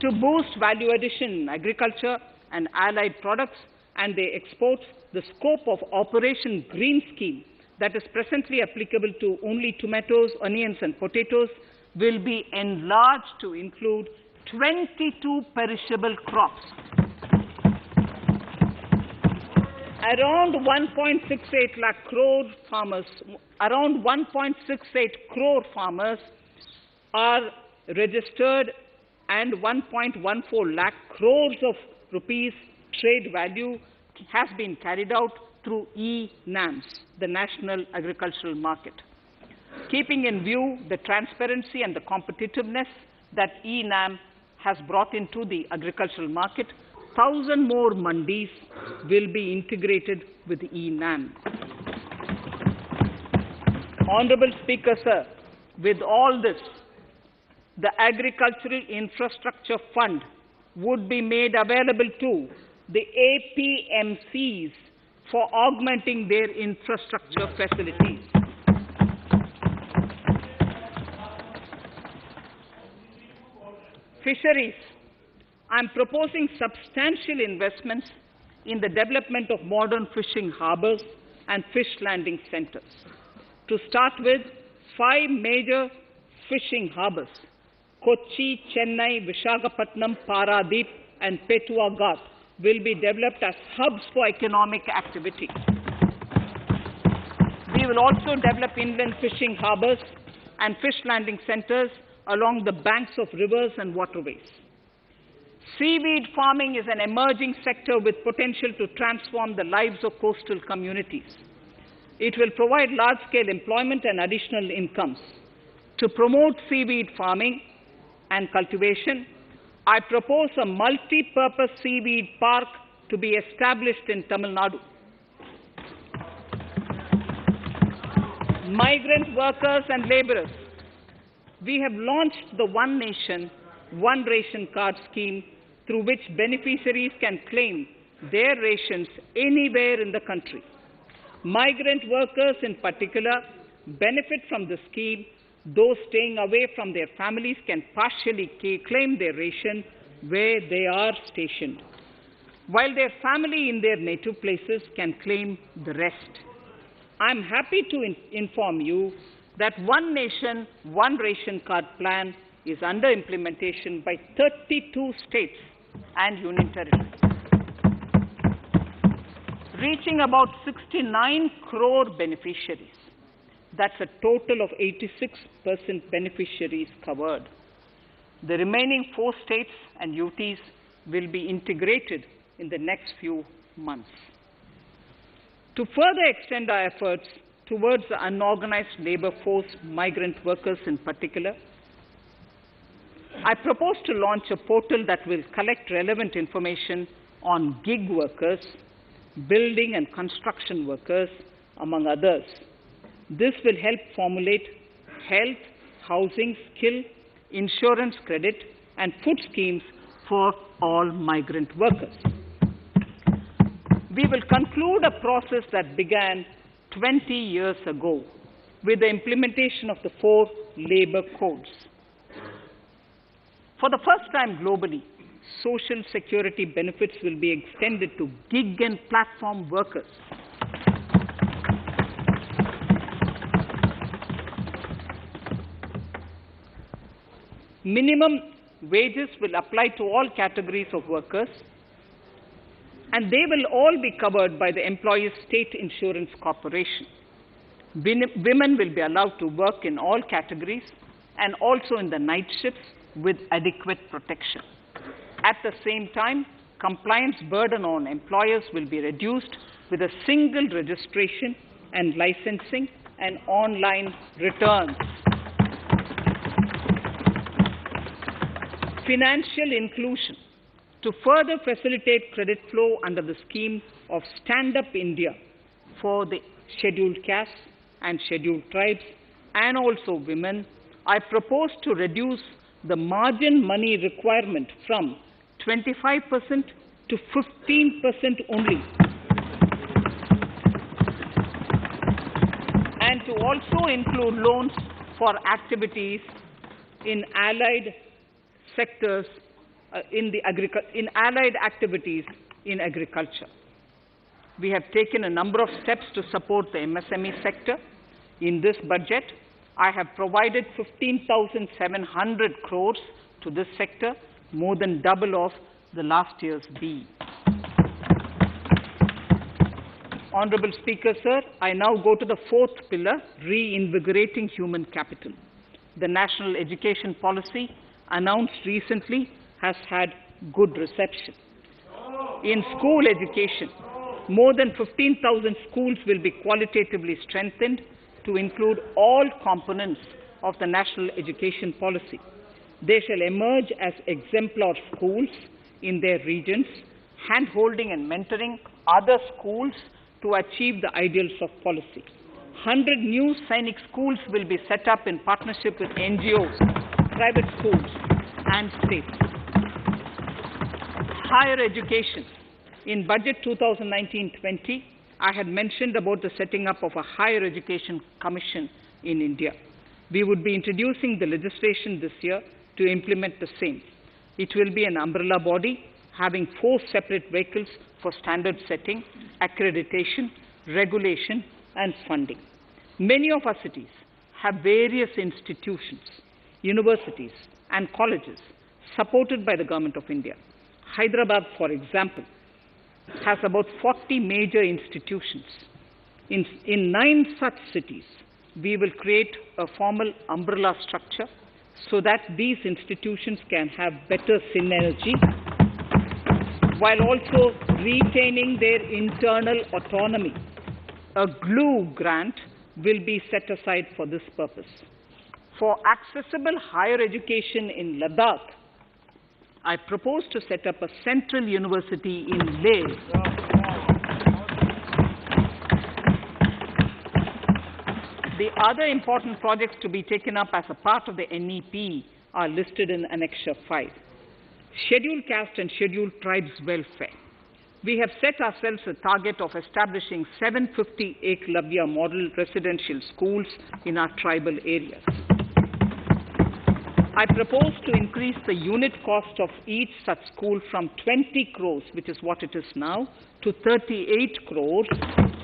S2: To boost value addition in agriculture and allied products and their exports, the scope of Operation Green Scheme, that is presently applicable to only tomatoes, onions, and potatoes, will be enlarged to include 22 perishable crops. Around 1.68 lakh crore farmers, around 1.68 crore farmers are registered, and 1.14 lakh crores of rupees trade value has been carried out through e-NAMs, the National Agricultural Market. Keeping in view the transparency and the competitiveness that e-NAM has brought into the agricultural market, 1,000 more mandis will be integrated with e-NAM. Honorable Speaker, sir, with all this, the Agricultural Infrastructure Fund would be made available to the APMCs for augmenting their infrastructure facilities. Fisheries. I am proposing substantial investments in the development of modern fishing harbors and fish landing centers. To start with, 5 major fishing harbors, Kochi, Chennai, Visakhapatnam, Paradip, and Petua Ghat, will be developed as hubs for economic activity. We will also develop inland fishing harbors and fish landing centers along the banks of rivers and waterways. Seaweed farming is an emerging sector with potential to transform the lives of coastal communities. It will provide large-scale employment and additional incomes. To promote seaweed farming and cultivation, I propose a multi-purpose seaweed park to be established in Tamil Nadu. Migrant workers and laborers. We have launched the One Nation, One Ration Card scheme, through which beneficiaries can claim their rations anywhere in the country. Migrant workers in particular benefit from the scheme. Those staying away from their families can partially claim their ration where they are stationed, while their family in their native places can claim the rest. I am happy to inform you that One Nation, One Ration Card plan is under implementation by 32 states and union territories, reaching about 69 crore beneficiaries. That's a total of 86% beneficiaries covered. The remaining 4 states and UTs will be integrated in the next few months. To further extend our efforts towards the unorganized labor force, migrant workers in particular, I propose to launch a portal that will collect relevant information on gig workers, building and construction workers, among others. This will help formulate health, housing, skill, insurance credit, and food schemes for all migrant workers. We will conclude a process that began 20 years ago with the implementation of the 4 labor codes. For the first time globally, social security benefits will be extended to gig and platform workers. Minimum wages will apply to all categories of workers, and they will all be covered by the Employees State Insurance Corporation. Women will be allowed to work in all categories and also in the night shifts with adequate protection. At the same time, compliance burden on employers will be reduced with a single registration and licensing and online returns. Financial inclusion. To further facilitate credit flow under the scheme of Stand Up India for the scheduled castes and scheduled tribes and also women, I propose to reduce the margin money requirement from 25% to 15% only, and to also include loans for activities in allied sectors in allied activities in agriculture. We have taken a number of steps to support the MSME sector. In this budget, I have provided 15,700 crores to this sector, more than double of the last year's B. Honorable Speaker, sir, I now go to the fourth pillar, reinvigorating human capital. The national education policy announced recently has had good reception. In school education, more than 15,000 schools will be qualitatively strengthened to include all components of the national education policy. They shall emerge as exemplar schools in their regions, hand-holding and mentoring other schools to achieve the ideals of policy. 100 new Sainik schools will be set up in partnership with NGOs, private schools, and states. Higher education. In Budget 2019-20, I had mentioned about the setting up of a higher education commission in India. We would be introducing the legislation this year to implement the same. It will be an umbrella body having 4 separate vehicles for standard setting, accreditation, regulation, and funding. Many of our cities have various institutions, universities, and colleges supported by the Government of India. Hyderabad, for example, has about 40 major institutions. In 9 such cities, we will create a formal umbrella structure so that these institutions can have better synergy while also retaining their internal autonomy. A glue grant will be set aside for this purpose. For accessible higher education in Ladakh, I propose to set up a central university in Leh. The other important projects to be taken up as a part of the NEP are listed in Annexure 5. Scheduled caste and scheduled tribes welfare. We have set ourselves a target of establishing 750 Eklavya model residential schools in our tribal areas. I propose to increase the unit cost of each such school from 20 crores, which is what it is now, to 38 crores,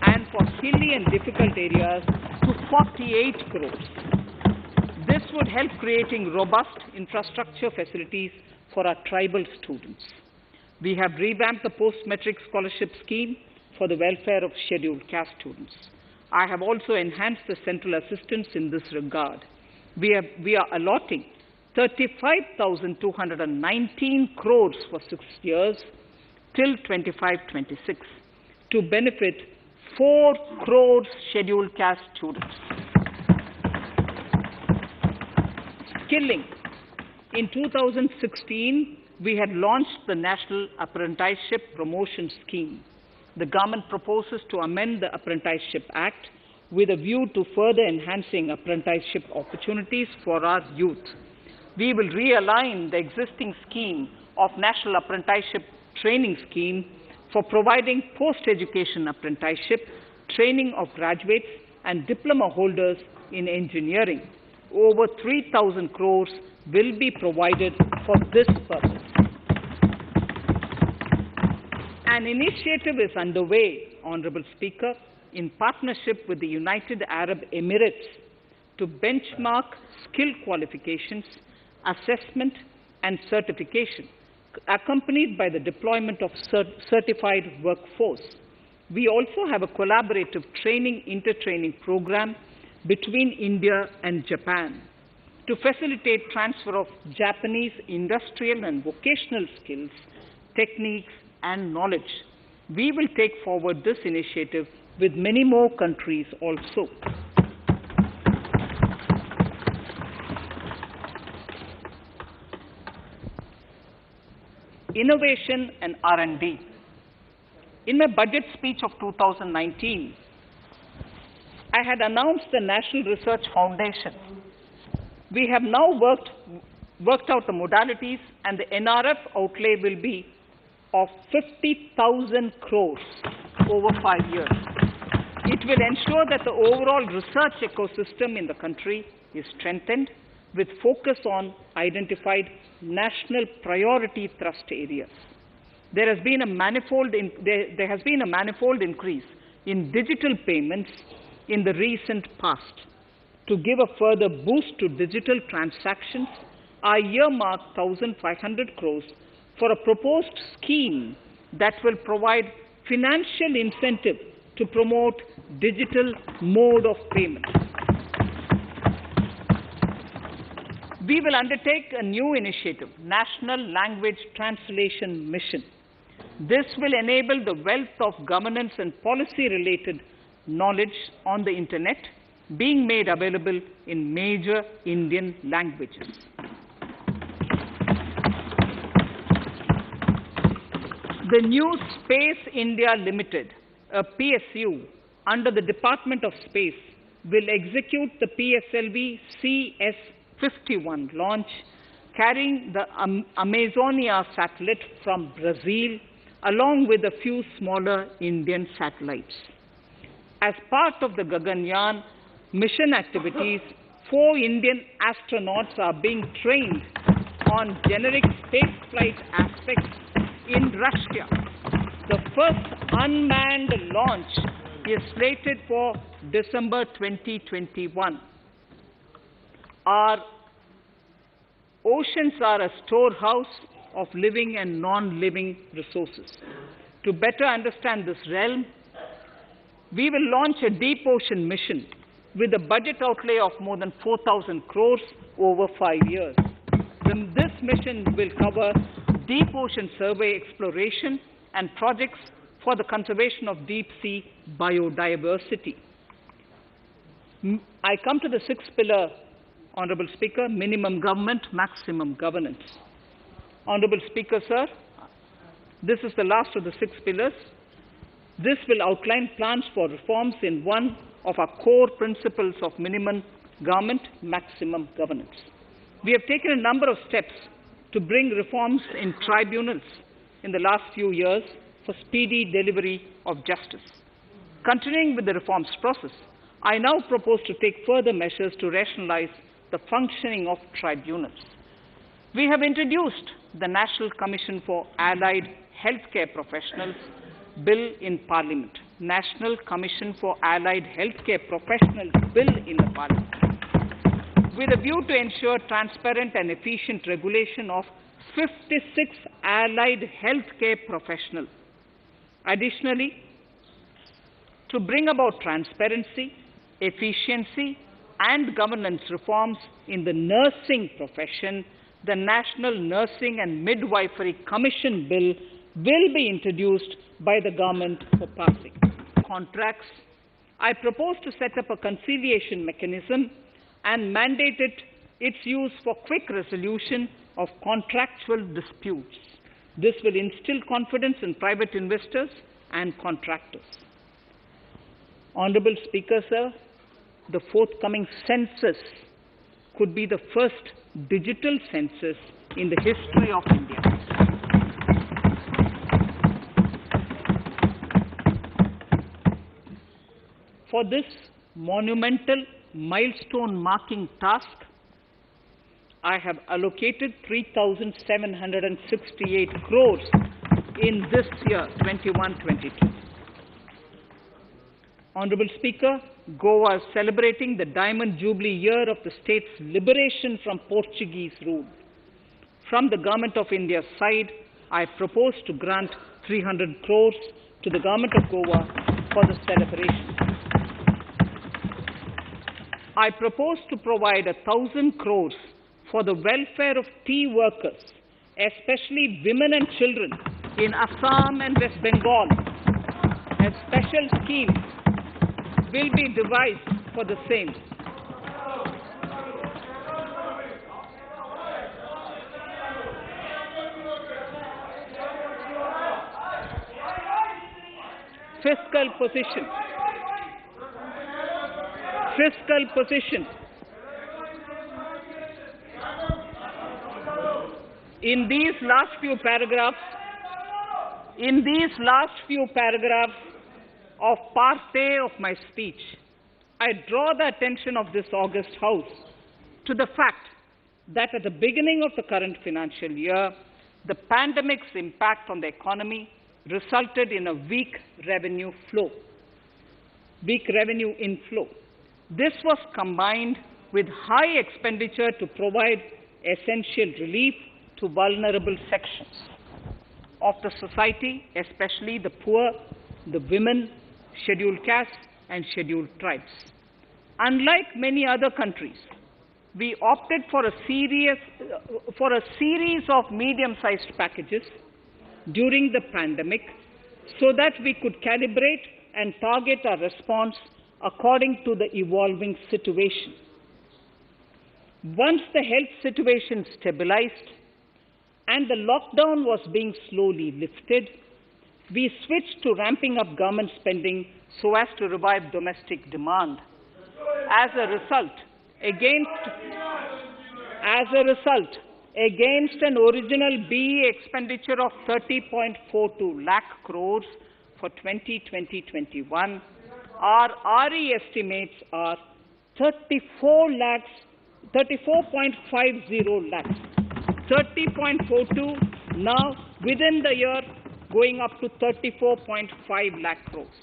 S2: and for hilly and difficult areas to 48 crores. This would help creating robust infrastructure facilities for our tribal students. We have revamped the post-metric scholarship scheme for the welfare of scheduled caste students. I have also enhanced the central assistance in this regard. We are allotting 35,219 crores for 6 years till 25-26 to benefit 4 crores scheduled caste students. Skilling. In 2016, we had launched the National Apprenticeship Promotion Scheme. The government proposes to amend the Apprenticeship Act with a view to further enhancing apprenticeship opportunities for our youth. We will realign the existing scheme of National Apprenticeship Training Scheme for providing post-education apprenticeship, training of graduates and diploma holders in engineering. Over 3,000 crores will be provided for this purpose. An initiative is underway, Honorable Speaker, in partnership with the United Arab Emirates to benchmark skill qualifications, assessment and certification, accompanied by the deployment of certified workforce. We also have a collaborative training, intertraining program between India and Japan. to facilitate transfer of Japanese industrial and vocational skills, techniques, and knowledge. We will take forward this initiative with many more countries also. Innovation and R&D. In my budget speech of 2019, I had announced the National Research Foundation. We have now worked out the modalities, and the NRF outlay will be of 50,000 crores over 5 years. It will ensure that the overall research ecosystem in the country is strengthened with focus on identified national priority thrust areas. There has been a manifold increase in digital payments in the recent past. To give a further boost to digital transactions, I earmarked 1,500 crores for a proposed scheme that will provide financial incentive to promote digital mode of payment. We will undertake a new initiative, National Language Translation Mission. This will enable the wealth of governance and policy-related knowledge on the Internet being made available in major Indian languages. The new Space India Limited, a PSU, under the Department of Space, will execute the PSLV CS-51 launch, carrying the Amazonia satellite from Brazil, along with a few smaller Indian satellites. As part of the Gaganyaan mission activities, 4 Indian astronauts are being trained on generic spaceflight aspects in Russia. The first unmanned launch is slated for December 2021. Our oceans are a storehouse of living and non-living resources. To better understand this realm, we will launch a deep ocean mission with a budget outlay of more than 4,000 crores over 5 years. This mission will cover deep ocean survey exploration and projects for the conservation of deep sea biodiversity. I come to the 6th pillar, Honorable Speaker, minimum government, maximum governance. Honorable Speaker, sir, this is the last of the 6 pillars. This will outline plans for reforms in one of our core principles of minimum government, maximum governance. We have taken a number of steps to bring reforms in tribunals in the last few years for speedy delivery of justice. Continuing with the reforms process, I now propose to take further measures to rationalize the functioning of tribunals. We have introduced the National Commission for Allied Healthcare Professionals Bill in Parliament. National Commission for Allied Healthcare Professionals Bill in the Parliament, with a view to ensure transparent and efficient regulation of 56 allied healthcare professionals. Additionally, to bring about transparency, efficiency, and governance reforms in the nursing profession, the National Nursing and Midwifery Commission Bill will be introduced by the government for passing. Contracts. I propose to set up a conciliation mechanism and mandate its use for quick resolution of contractual disputes. This will instill confidence in private investors and contractors. Honorable Speaker, sir, the forthcoming census could be the first digital census in the history of India. For this monumental milestone marking task, I have allocated 3,768 crores in this year, 21-22. Honorable Speaker, Goa is celebrating the Diamond Jubilee year of the state's liberation from Portuguese rule. From the Government of India's side, I propose to grant 300 crores to the Government of Goa for the celebration. I propose to provide 1,000 crores for the welfare of tea workers, especially women and children in Assam and West Bengal. A special scheme will be devised for the same. Fiscal position. Fiscal position. In these last few paragraphs of part A of my speech, I draw the attention of this august House to the fact that at the beginning of the current financial year, the pandemic's impact on the economy resulted in a weak revenue inflow. This was combined with high expenditure to provide essential relief to vulnerable sections of the society, especially the poor, the women, scheduled castes, and scheduled tribes. Unlike many other countries, we opted for a series of medium-sized packages during the pandemic so that we could calibrate and target our response according to the evolving situation. Once the health situation stabilized and the lockdown was being slowly lifted, we switched to ramping up government spending so as to revive domestic demand. As a result, against an original BE expenditure of 30.42 lakh crores for 2020-21, our RE estimates are 34.50 lakhs. 30.42 now within the year going up to 34.5 lakh crores.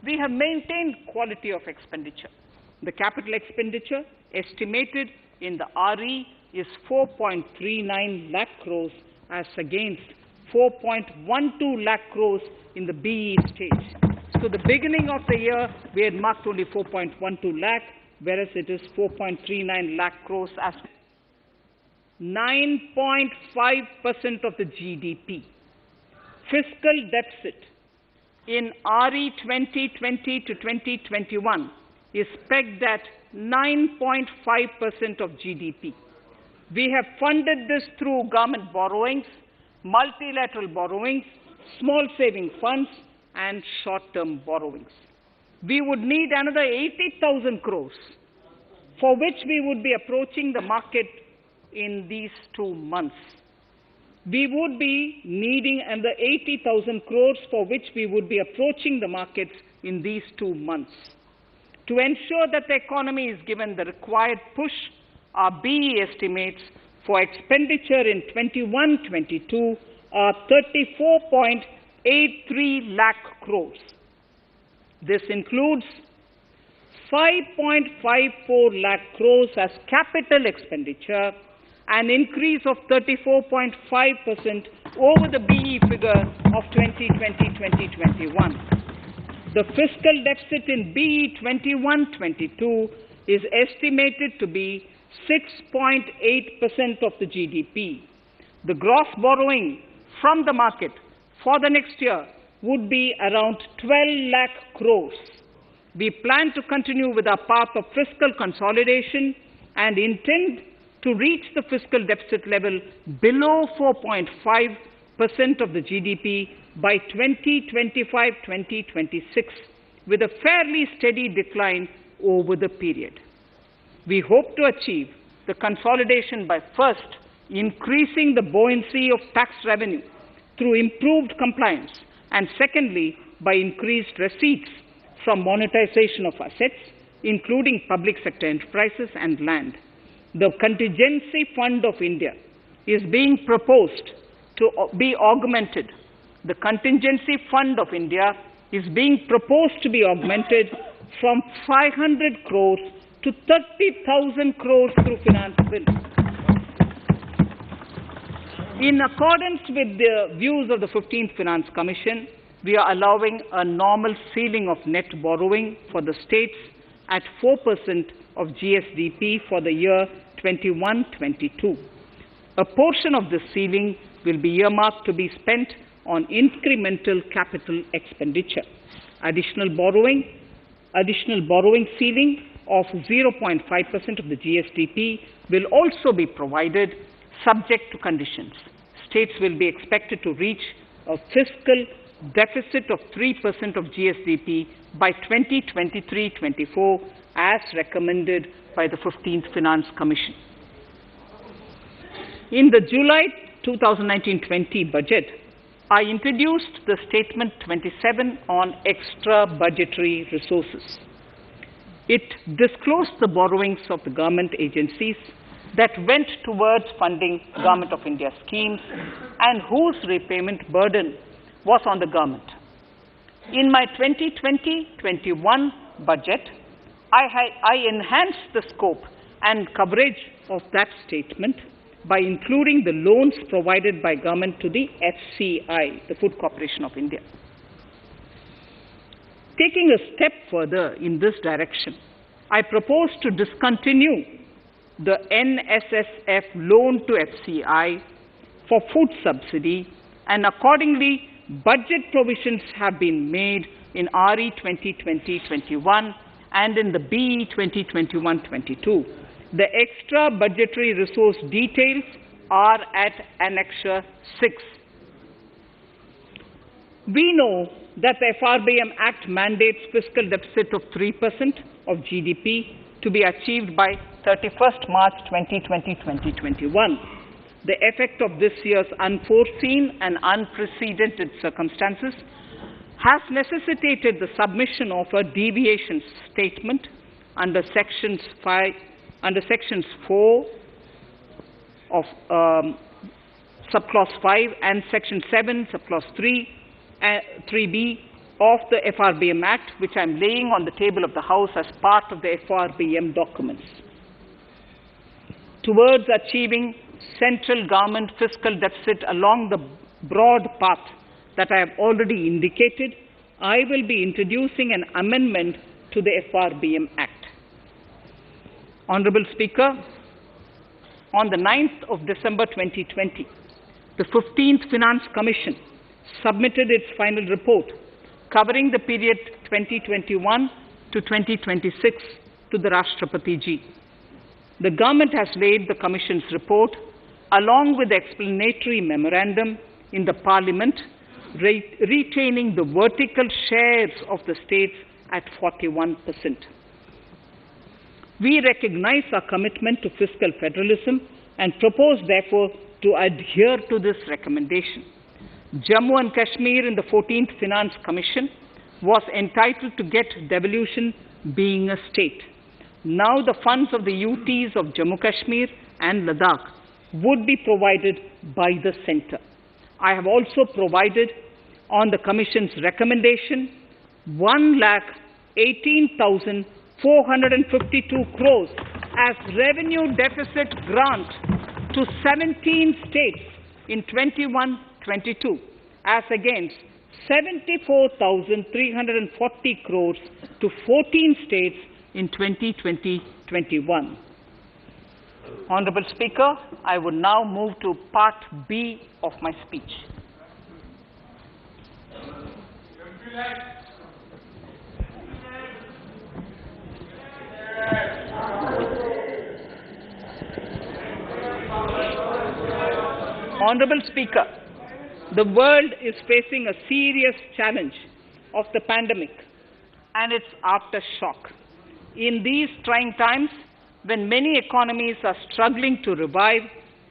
S2: We have maintained quality of expenditure. The capital expenditure estimated in the RE is 4.39 lakh crores as against 4.12 lakh crores in the BE stage. So the beginning of the year, we had marked only 4.12 lakh, whereas it is 4.39 lakh crores as 9.5% of the GDP. Fiscal deficit in RE 2020 to 2021 is pegged at 9.5% of GDP. We have funded this through government borrowings, multilateral borrowings, small saving funds, and short-term borrowings. We would need another 80,000 crores, for which we would be approaching the market in these 2 months. We would be needing another 80,000 crores, for which we would be approaching the markets in these 2 months. To ensure that the economy is given the required push, our BE estimates for expenditure in 21-22 are 34.83 lakh crores. This includes 5.54 lakh crores as capital expenditure, an increase of 34.5% over the BE figure of 2020-2021. The fiscal deficit in BE 21-22 is estimated to be 6.8% of the GDP. The gross borrowing from the market for the next year would be around 12 lakh crores. We plan to continue with our path of fiscal consolidation and intend to reach the fiscal deficit level below 4.5% of the GDP by 2025-2026, with a fairly steady decline over the period. We hope to achieve the consolidation by first increasing the buoyancy of tax revenue through improved compliance, and secondly, by increased receipts from monetization of assets, including public sector enterprises and land. The Contingency Fund of India is being proposed to be augmented. The Contingency Fund of India is being proposed to be augmented from 500 crores to 30,000 crores through finance bill. In accordance with the views of the 15th Finance Commission, we are allowing a normal ceiling of net borrowing for the states at 4% of GSDP for the year 21-22. A portion of this ceiling will be earmarked to be spent on incremental capital expenditure. Additional borrowing ceiling of 0.5% of the GSDP will also be provided, subject to conditions. States will be expected to reach a fiscal deficit of 3% of GSDP by 2023-24 as recommended by the 15th Finance Commission. In the July 2019-20 budget, I introduced the Statement 27 on extra budgetary resources. It disclosed the borrowings of the government agencies that went towards funding Government of India schemes and whose repayment burden was on the government. In my 2020-21 budget, I enhanced the scope and coverage of that statement by including the loans provided by government to the FCI, the Food Corporation of India. Taking a step further in this direction, I propose to discontinue the NSSF loan to FCI for food subsidy, and accordingly, budget provisions have been made in RE 2020-21 and in the BE 2021-22. The extra budgetary resource details are at Annexure 6. We know that the FRBM Act mandates fiscal deficit of 3% of GDP to be achieved by 31st March 2020-2021. The effect of this year's unforeseen and unprecedented circumstances has necessitated the submission of a deviation statement under Sections 4 of Subclause 5 and Section 7, Subclause 3b of the FRBM Act, which I am laying on the table of the House as part of the FRBM documents. Towards achieving central government fiscal deficit along the broad path that I have already indicated, I will be introducing an amendment to the FRBM Act. Honorable Speaker, on the 9th of December 2020, the 15th Finance Commission submitted its final report covering the period 2021 to 2026 to the Rashtrapati Ji. The government has laid the Commission's report along with the explanatory memorandum in the Parliament, retaining the vertical shares of the states at 41%. We recognize our commitment to fiscal federalism and propose, therefore, to adhere to this recommendation. Jammu and Kashmir in the 14th Finance Commission was entitled to get devolution being a state. Now the funds of the UTs of Jammu Kashmir and Ladakh would be provided by the centre. I have also provided on the Commission's recommendation 1,18,452 crores as revenue deficit grant to 17 states in 21-22 as against 74,340 crores to 14 states in 2020-21. Honourable Speaker, I would now move to Part B of my speech. Honourable Speaker, the world is facing a serious challenge of the pandemic and its aftershock. In these trying times, when many economies are struggling to revive,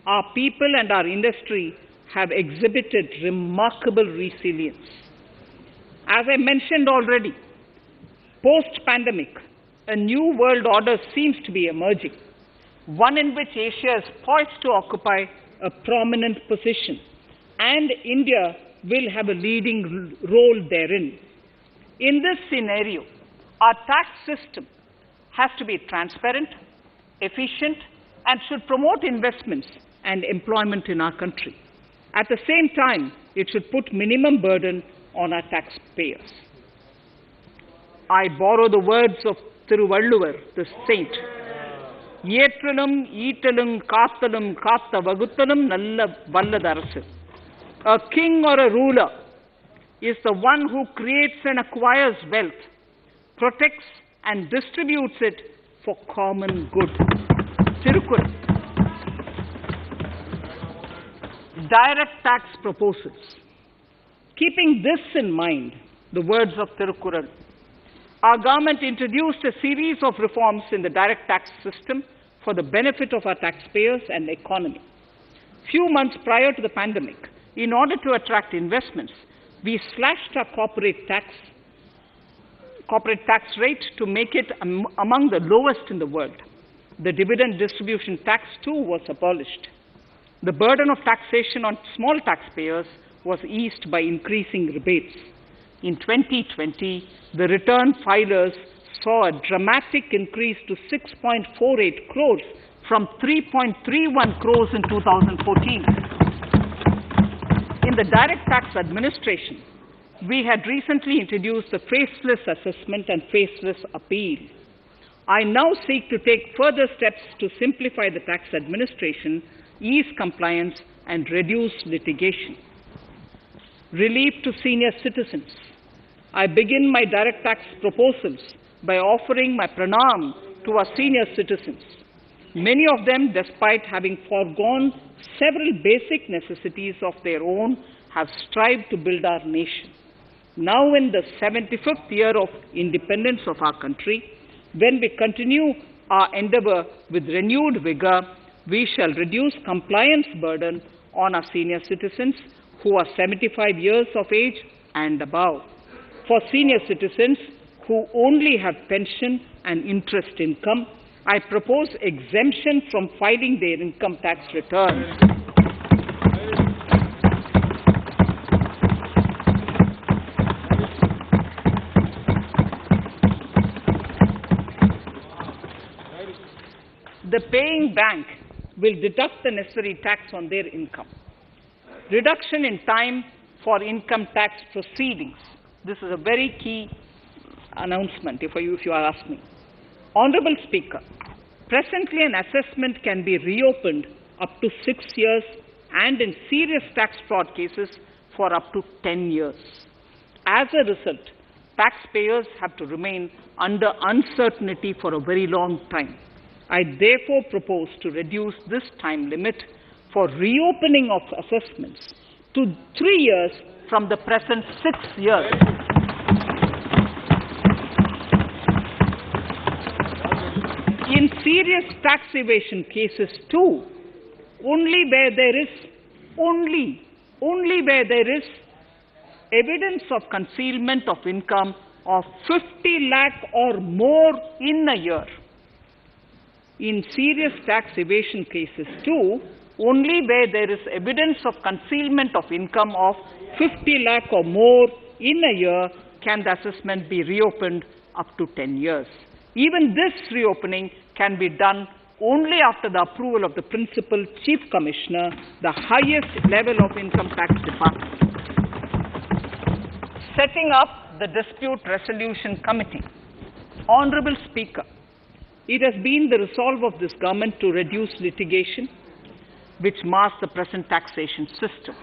S2: our people and our industry have exhibited remarkable resilience. As I mentioned already, post-pandemic, a new world order seems to be emerging, one in which Asia is poised to occupy a prominent position, and India will have a leading role therein. In this scenario, our tax system has to be transparent, efficient, and should promote investments and employment in our country. At the same time, it should put minimum burden on our taxpayers. I borrow the words of Thiruvalluvar, the saint. Yetralum, Eatalum, Kathalum, Katha Vaguthalum, Nalla Valladarasu. A king or a ruler is the one who creates and acquires wealth, protects and distributes it for common good. Tirukkural. Direct tax proposals. Keeping this in mind, the words of Tirukkural, our government introduced a series of reforms in the direct tax system for the benefit of our taxpayers and the economy. Few months prior to the pandemic, in order to attract investments, we slashed our corporate tax rate to make it among the lowest in the world. The dividend distribution tax too was abolished. The burden of taxation on small taxpayers was eased by increasing rebates. In 2020, the return filers saw a dramatic increase to 6.48 crores from 3.31 crores in 2014. In the direct tax administration, we had recently introduced the faceless assessment and faceless appeal. I now seek to take further steps to simplify the tax administration, ease compliance, and reduce litigation. Relief to senior citizens. I begin my direct tax proposals by offering my pranam to our senior citizens. Many of them, despite having foregone several basic necessities of their own, have strived to build our nation. Now in the 75th year of independence of our country, when we continue our endeavor with renewed vigor, we shall reduce compliance burden on our senior citizens who are 75 years of age and above. For senior citizens who only have pension and interest income, I propose exemption from filing their income tax returns. The paying bank will deduct the necessary tax on their income. Reduction in time for income tax proceedings. This is a very key announcement if you are asking me. Honourable Speaker, presently an assessment can be reopened up to 6 years and in serious tax fraud cases for up to 10 years. As a result, taxpayers have to remain under uncertainty for a very long time. I therefore propose to reduce this time limit for reopening of assessments to 3 years from the present 6 years. In serious tax evasion cases too, only where there is evidence of concealment of income of 50 lakh or more in a year. In serious tax evasion cases too, only where there is evidence of concealment of income of 50 lakh or more in a year can the assessment be reopened up to 10 years. Even this reopening can be done only after the approval of the Principal Chief Commissioner, the highest level of Income Tax Department. Setting up the Dispute Resolution Committee. Honourable Speaker, it has been the resolve of this government to reduce litigation which mars the present taxation system.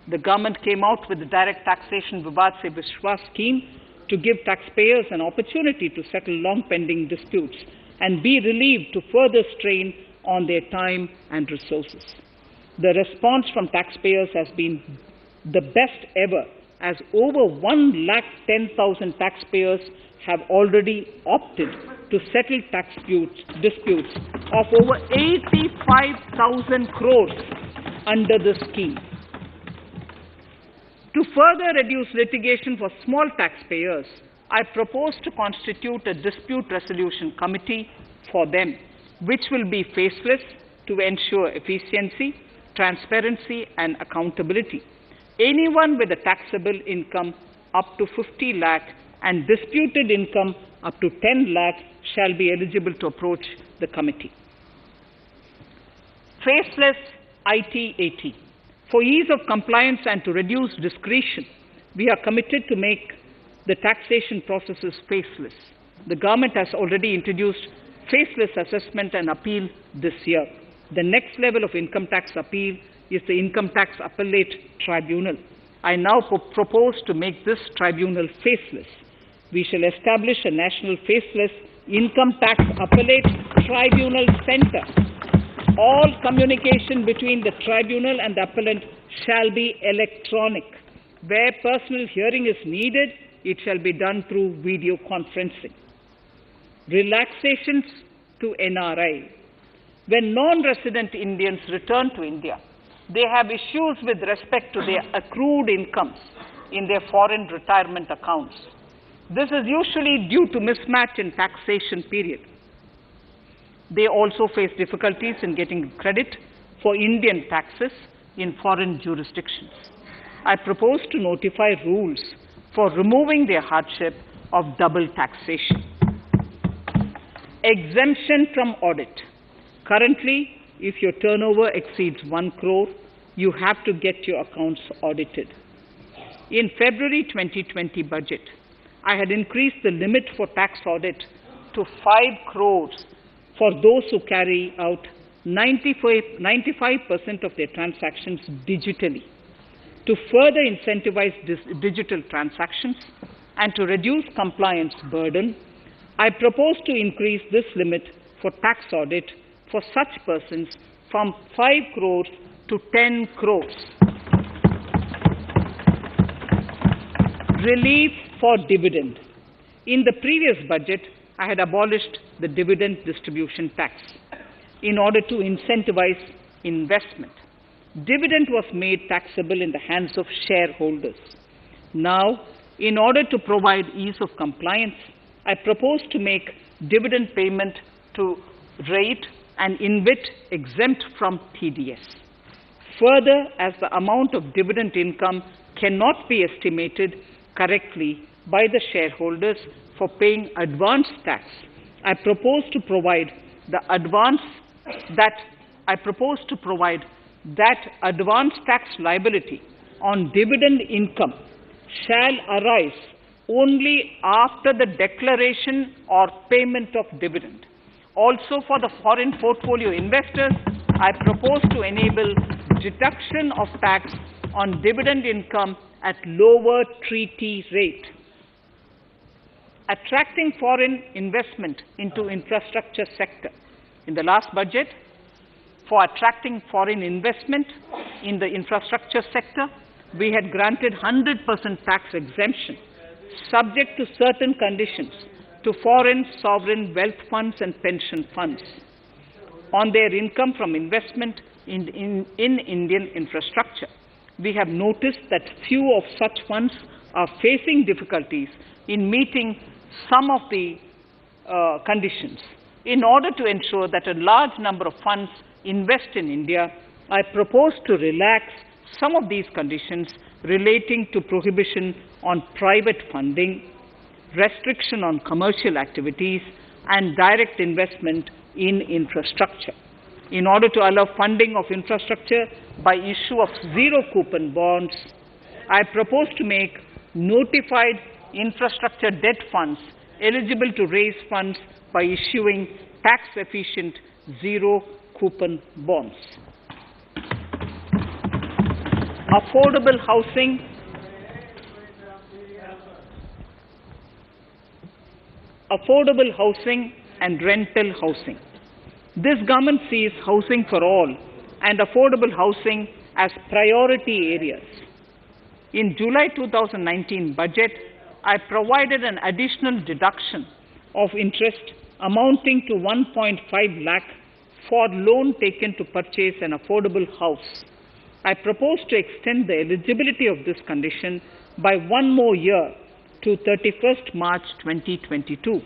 S2: The government came out with the Direct Taxation Vivad Se Vishwas scheme to give taxpayers an opportunity to settle long-pending disputes and be relieved to further strain on their time and resources. The response from taxpayers has been the best ever, as over 110,000 taxpayers have already opted to settle tax disputes of over 85,000 crores under the scheme. To further reduce litigation for small taxpayers, I propose to constitute a dispute resolution committee for them, which will be faceless to ensure efficiency, transparency, and accountability. Anyone with a taxable income up to 50 lakh and disputed income up to 10 lakh shall be eligible to approach the committee. Faceless IT-AT. For ease of compliance and to reduce discretion, we are committed to make the taxation processes faceless. The government has already introduced faceless assessment and appeal this year. The next level of income tax appeal is the Income Tax Appellate Tribunal. I now propose to make this tribunal faceless. We shall establish a national faceless Income Tax Appellate Tribunal Center. All communication between the tribunal and the appellant shall be electronic. Where personal hearing is needed, it shall be done through video conferencing. Relaxations to NRI. When non-resident Indians return to India, they have issues with respect to their accrued incomes in their foreign retirement accounts. This is usually due to mismatch in taxation period. They also face difficulties in getting credit for Indian taxes in foreign jurisdictions. I propose to notify rules for removing their hardship of double taxation. Exemption from audit. Currently, if your turnover exceeds 1 crore, you have to get your accounts audited. In February 2020 budget, I had increased the limit for tax audit to 5 crores for those who carry out 95% of their transactions digitally. To further incentivize digital transactions and to reduce compliance burden, I propose to increase this limit for tax audit for such persons from 5 crores to 10 crores. Relief for dividend. In the previous budget, I had abolished the dividend distribution tax in order to incentivize investment. Dividend was made taxable in the hands of shareholders. Now, in order to provide ease of compliance, I propose to make dividend payment to rate and InvIT exempt from TDS. Further, as the amount of dividend income cannot be estimated correctly by the shareholders for paying advance tax, I propose to provide that advance tax liability on dividend income shall arise only after the declaration or payment of dividend. Also, for the foreign portfolio investors, I propose to enable deduction of tax on dividend income at lower treaty rate. Attracting foreign investment into infrastructure sector. In the last budget, for attracting foreign investment in the infrastructure sector, we had granted 100% tax exemption, subject to certain conditions, to foreign sovereign wealth funds and pension funds on their income from investment in Indian infrastructure. We have noticed that few of such funds are facing difficulties in meeting some of the conditions. In order to ensure that a large number of funds invest in India, I propose to relax some of these conditions relating to prohibition on private funding, restriction on commercial activities, and direct investment in infrastructure. In order to allow funding of infrastructure by issue of zero-coupon bonds, I propose to make notified infrastructure debt funds eligible to raise funds by issuing tax-efficient zero-coupon bonds. Affordable housing. Affordable housing and rental housing. This government sees housing for all and affordable housing as priority areas. In July 2019 budget, I provided an additional deduction of interest amounting to 1.5 lakh for loan taken to purchase an affordable house. I propose to extend the eligibility of this condition by 1 more year to 31st March 2022.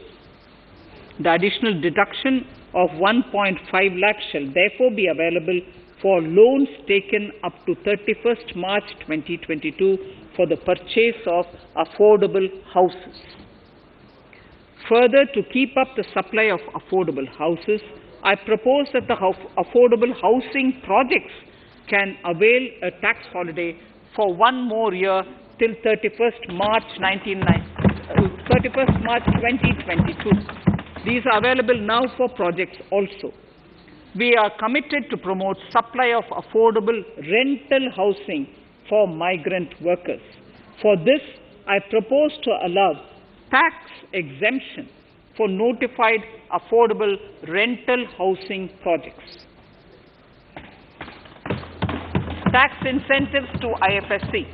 S2: The additional deduction of 1.5 lakh shall therefore be available for loans taken up to 31st March 2022 for the purchase of affordable houses. Further, to keep up the supply of affordable houses, I propose that the affordable housing projects can avail a tax holiday for 1 more year till 31st March 31st March 2022. These are available now for projects also. We are committed to promote supply of affordable rental housing for migrant workers. For this, I propose to allow tax exemption for notified affordable rental housing projects. Tax incentives to IFSC.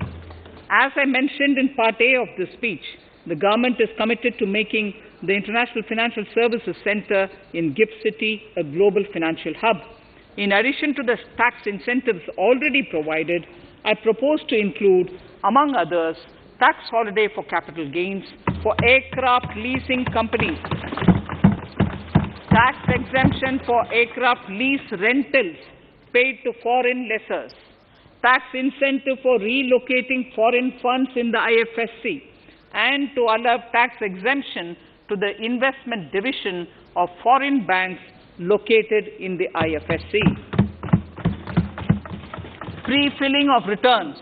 S2: As I mentioned in Part A of this speech, the government is committed to making the International Financial Services Center in GIFT City a global financial hub. In addition to the tax incentives already provided, I propose to include, among others, tax holiday for capital gains for aircraft leasing companies, tax exemption for aircraft lease rentals paid to foreign lessors, tax incentive for relocating foreign funds in the IFSC, and to allow tax exemption to the investment division of foreign banks located in the IFSC. Pre-filling of returns.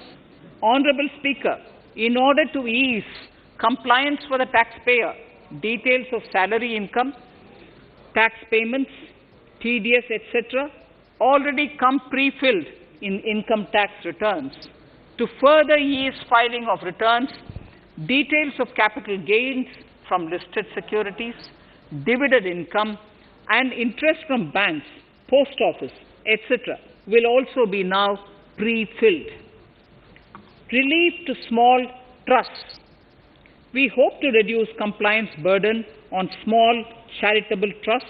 S2: Honorable Speaker, in order to ease compliance for the taxpayer, details of salary income, tax payments, TDS, etc., already come pre-filled in income tax returns. To further ease filing of returns, details of capital gains from listed securities, dividend income, and interest from banks, post office, etc., will also be now pre-filled. Relief to small trusts. We hope to reduce compliance burden on small charitable trusts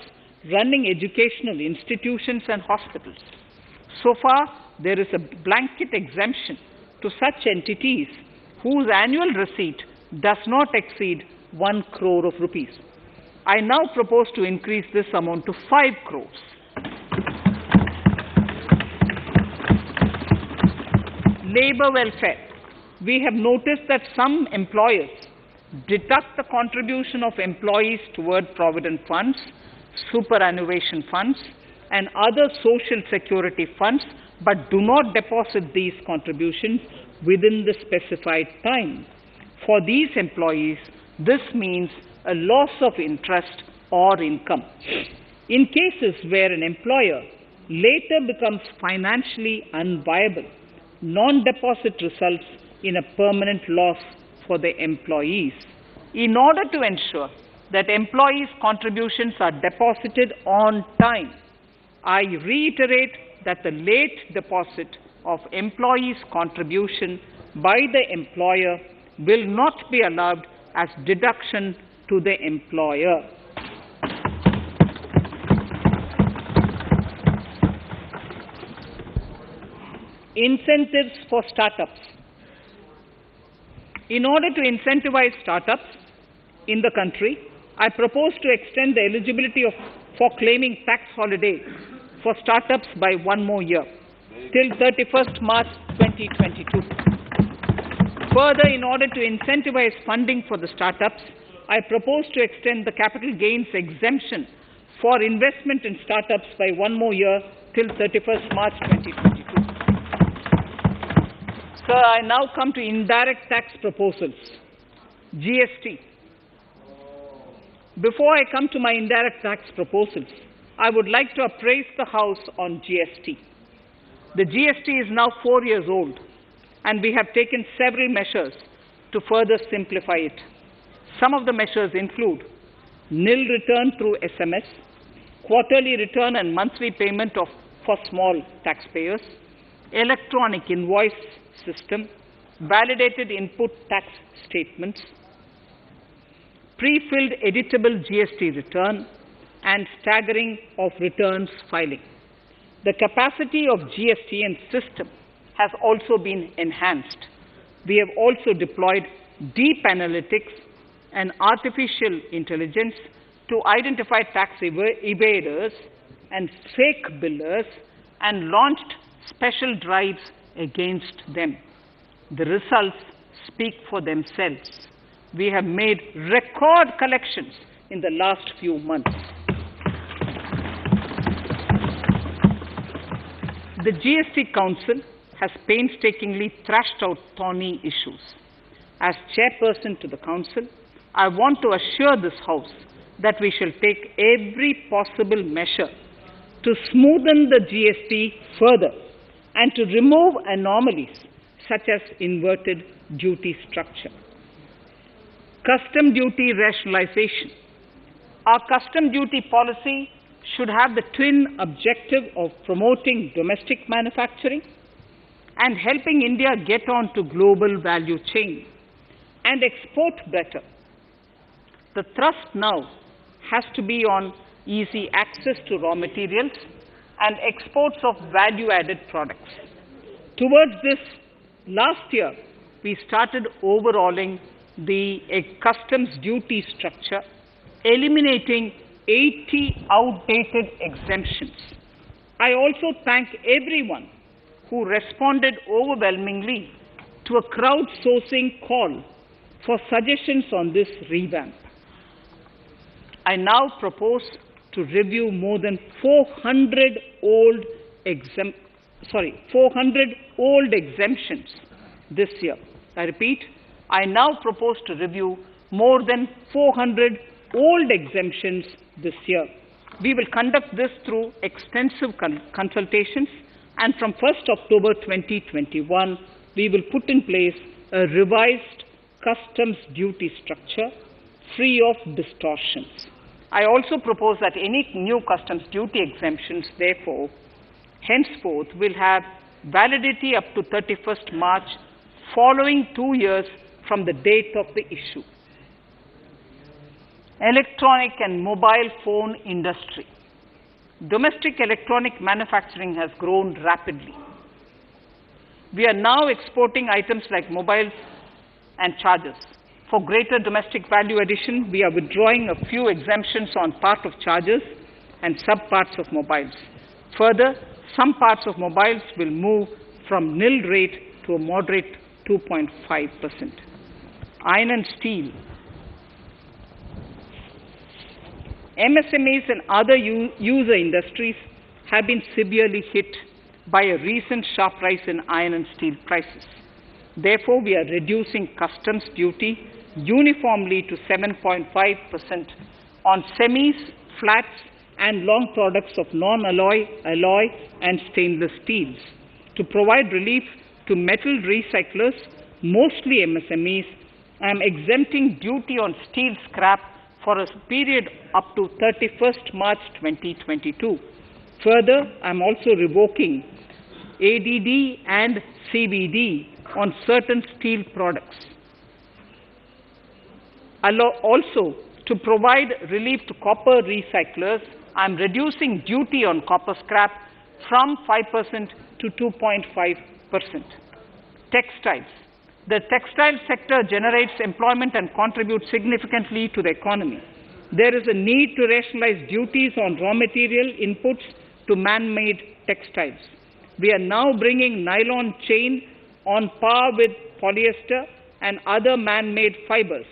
S2: running educational institutions and hospitals. So far, there is a blanket exemption to such entities whose annual receipt does not exceed 1 crore of rupees. I now propose to increase this amount to 5 crores. Labor welfare. We have noticed that some employers deduct the contribution of employees toward provident funds, superannuation funds, and other social security funds, but do not deposit these contributions within the specified time. For these employees, this means a loss of interest or income. In cases where an employer later becomes financially unviable, non-deposit results in a permanent loss for the employees. In order to ensure that employees' contributions are deposited on time, I reiterate that the late deposit of employees' contribution by the employer will not be allowed as deduction to the employer. Incentives for startups. In order to incentivize startups in the country, I propose to extend the eligibility for claiming tax holiday for startups by 1 more year, till 31st March 2022. Further, in order to incentivize funding for the startups, I propose to extend the capital gains exemption for investment in startups by 1 more year, till 31st March 2022. Sir, I now come to indirect tax proposals. GST. Before I come to my indirect tax proposals, I would like to appraise the House on GST. The GST is now 4 years old, and we have taken several measures to further simplify it. Some of the measures include nil return through SMS, quarterly return and monthly payment for small taxpayers, electronic invoice system, validated input tax statements, pre-filled editable GST return, and staggering of returns filing. The capacity of GST and system has also been enhanced. We have also deployed deep analytics and artificial intelligence to identify tax evaders and fake billers and launched special drives against them. The results speak for themselves. We have made record collections in the last few months. The GST Council has painstakingly thrashed out thorny issues. As chairperson to the Council, I want to assure this House that we shall take every possible measure to smoothen the GST further and to remove anomalies such as inverted duty structure. Custom duty rationalization. Our custom duty policy should have the twin objective of promoting domestic manufacturing and helping India get on to global value chain and export better. The thrust now has to be on easy access to raw materials and exports of value-added products. Towards this, last year, we started overhauling the customs duty structure, eliminating 80 outdated exemptions. I also thank everyone who responded overwhelmingly to a crowdsourcing call for suggestions on this revamp. I now propose to review more than 400 old exemptions this year. I repeat, I now propose to review more than 400 old exemptions this year. We will conduct this through extensive consultations, and from 1st October 2021, we will put in place a revised customs duty structure free of distortions. I also propose that any new customs duty exemptions, therefore, henceforth will have validity up to 31st March, following 2 years from the date of the issue. Electronic and mobile phone industry. Domestic electronic manufacturing has grown rapidly. We are now exporting items like mobiles and chargers. For greater domestic value addition, we are withdrawing a few exemptions on part of chargers and sub-parts of mobiles. Further, some parts of mobiles will move from nil rate to a moderate 2.5%. Iron and steel. MSMEs and other user industries have been severely hit by a recent sharp rise in iron and steel prices. Therefore, we are reducing customs duty uniformly to 7.5% on semis, flats, and long products of non-alloy, alloy, and stainless steels. To provide relief to metal recyclers, mostly MSMEs, I am exempting duty on steel scrap for a period up to 31st March 2022. Further, I am also revoking ADD and CVD on certain steel products. Also, to provide relief to copper recyclers, I am reducing duty on copper scrap from 5% to 2.5%. Textiles. The textile sector generates employment and contributes significantly to the economy. There is a need to rationalize duties on raw material inputs to man-made textiles. We are now bringing nylon chain on par with polyester and other man-made fibers.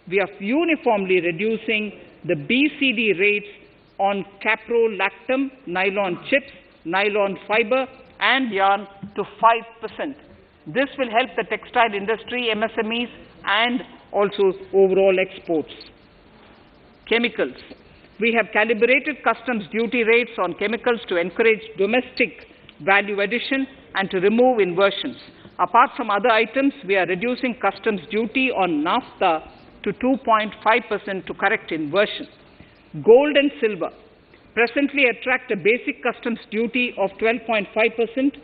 S2: We are uniformly reducing the BCD rates on caprolactam, nylon chips, nylon fiber, and yarn to 5%. This will help the textile industry, MSMEs, and also overall exports. Chemicals. We have calibrated customs duty rates on chemicals to encourage domestic value addition and to remove inversions. Apart from other items, we are reducing customs duty on naphtha to 2.5% to correct inversion. Gold and silver presently attract a basic customs duty of 12.5%.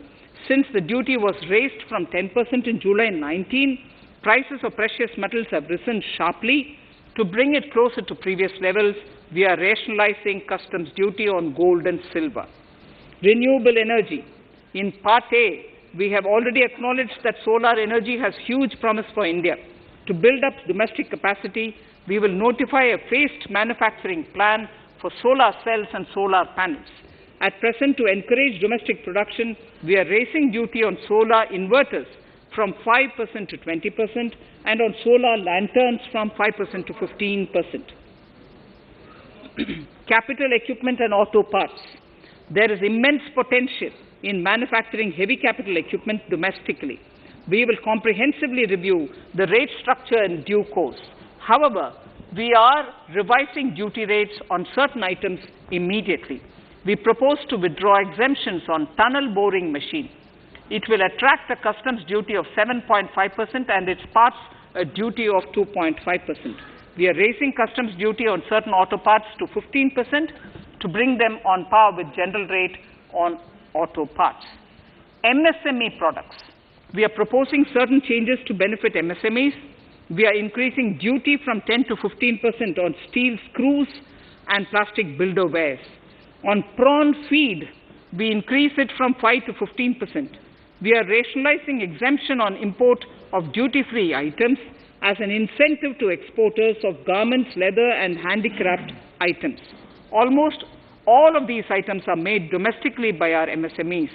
S2: Since the duty was raised from 10% in July 19, prices of precious metals have risen sharply. To bring it closer to previous levels, we are rationalizing customs duty on gold and silver. Renewable energy. In Part A, we have already acknowledged that solar energy has huge promise for India. To build up domestic capacity, we will notify a phased manufacturing plan for solar cells and solar panels. At present, to encourage domestic production, we are raising duty on solar inverters from 5% to 20% and on solar lanterns from 5% to 15%. Capital equipment and auto parts. There is immense potential in manufacturing heavy capital equipment domestically. We will comprehensively review the rate structure in due course. However, we are revising duty rates on certain items immediately. We propose to withdraw exemptions on tunnel boring machine. It will attract a customs duty of 7.5% and its parts a duty of 2.5%. We are raising customs duty on certain auto parts to 15% to bring them on par with general rate on auto parts. MSME products. We are proposing certain changes to benefit MSMEs. We are increasing duty from 10 to 15% on steel screws and plastic builder wares. On prawn feed, we increase it from 5 to 15%. We are rationalizing exemption on import of duty-free items as an incentive to exporters of garments, leather, and handicraft items. Almost all of these items are made domestically by our MSMEs.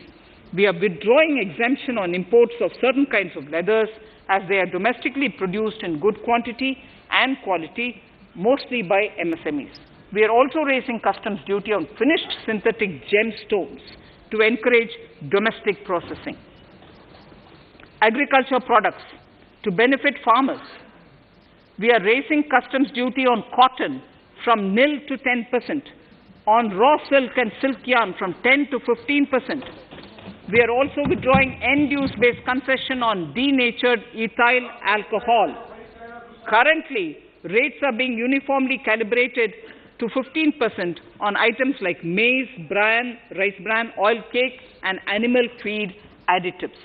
S2: We are withdrawing exemption on imports of certain kinds of leathers as they are domestically produced in good quantity and quality, mostly by MSMEs. We are also raising customs duty on finished synthetic gemstones to encourage domestic processing. Agriculture products to benefit farmers. We are raising customs duty on cotton from nil to 10%, on raw silk and silk yarn from 10 to 15%. We are also withdrawing end-use-based concession on denatured ethyl alcohol. Currently, rates are being uniformly calibrated to 15% on items like maize, bran, rice bran, oil cake, and animal feed additives.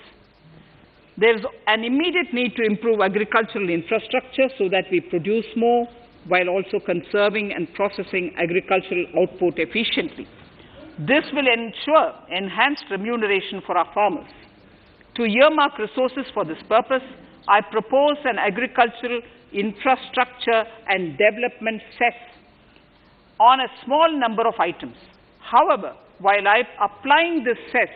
S2: There is an immediate need to improve agricultural infrastructure so that we produce more while also conserving and processing agricultural output efficiently. This will ensure enhanced remuneration for our farmers. To earmark resources for this purpose, I propose an agricultural infrastructure and development cess on a small number of items. However, while I'm applying this cess,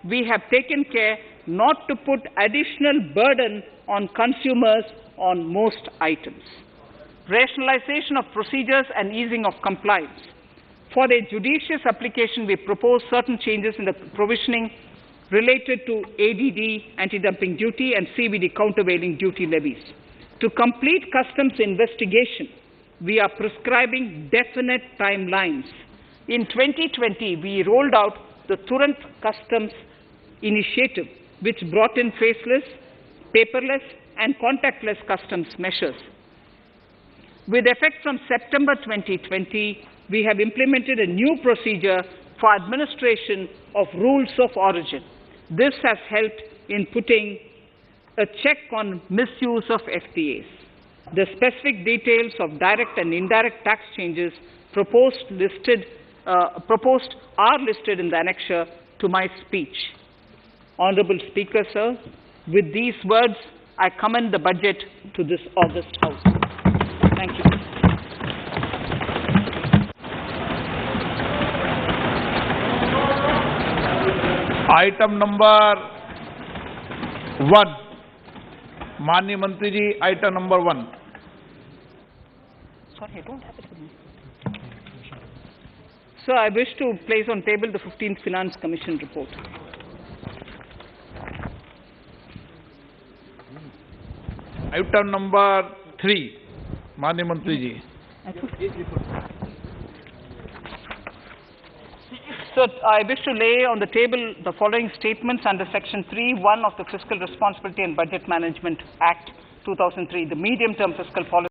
S2: we have taken care not to put additional burden on consumers on most items. Rationalization of procedures and easing of compliance. For a judicious application, we propose certain changes in the provisioning related to ADD, anti-dumping duty, and CVD, countervailing duty levies. To complete customs investigation, we are prescribing definite timelines. In 2020, we rolled out the Turant Customs Initiative, which brought in faceless, paperless, and contactless customs measures. With effect from September 2020, we have implemented a new procedure for administration of rules of origin. This has helped in putting a check on misuse of FTAs. The specific details of direct and indirect tax changes proposed are listed in the annexure to my speech. Honorable Speaker, sir, with these words, I commend the budget to this august House. Thank you.
S4: Item number 1, माननीय मंत्री जी, item number 1.
S2: Sorry, I don't have it with me. Sir, I wish to place on table the 15th Finance Commission report.
S4: Item number 3, माननीय मंत्री जी.
S2: So, I wish to lay on the table the following statements under Section 3(1) of the Fiscal Responsibility and Budget Management Act 2003, the medium-term fiscal policy.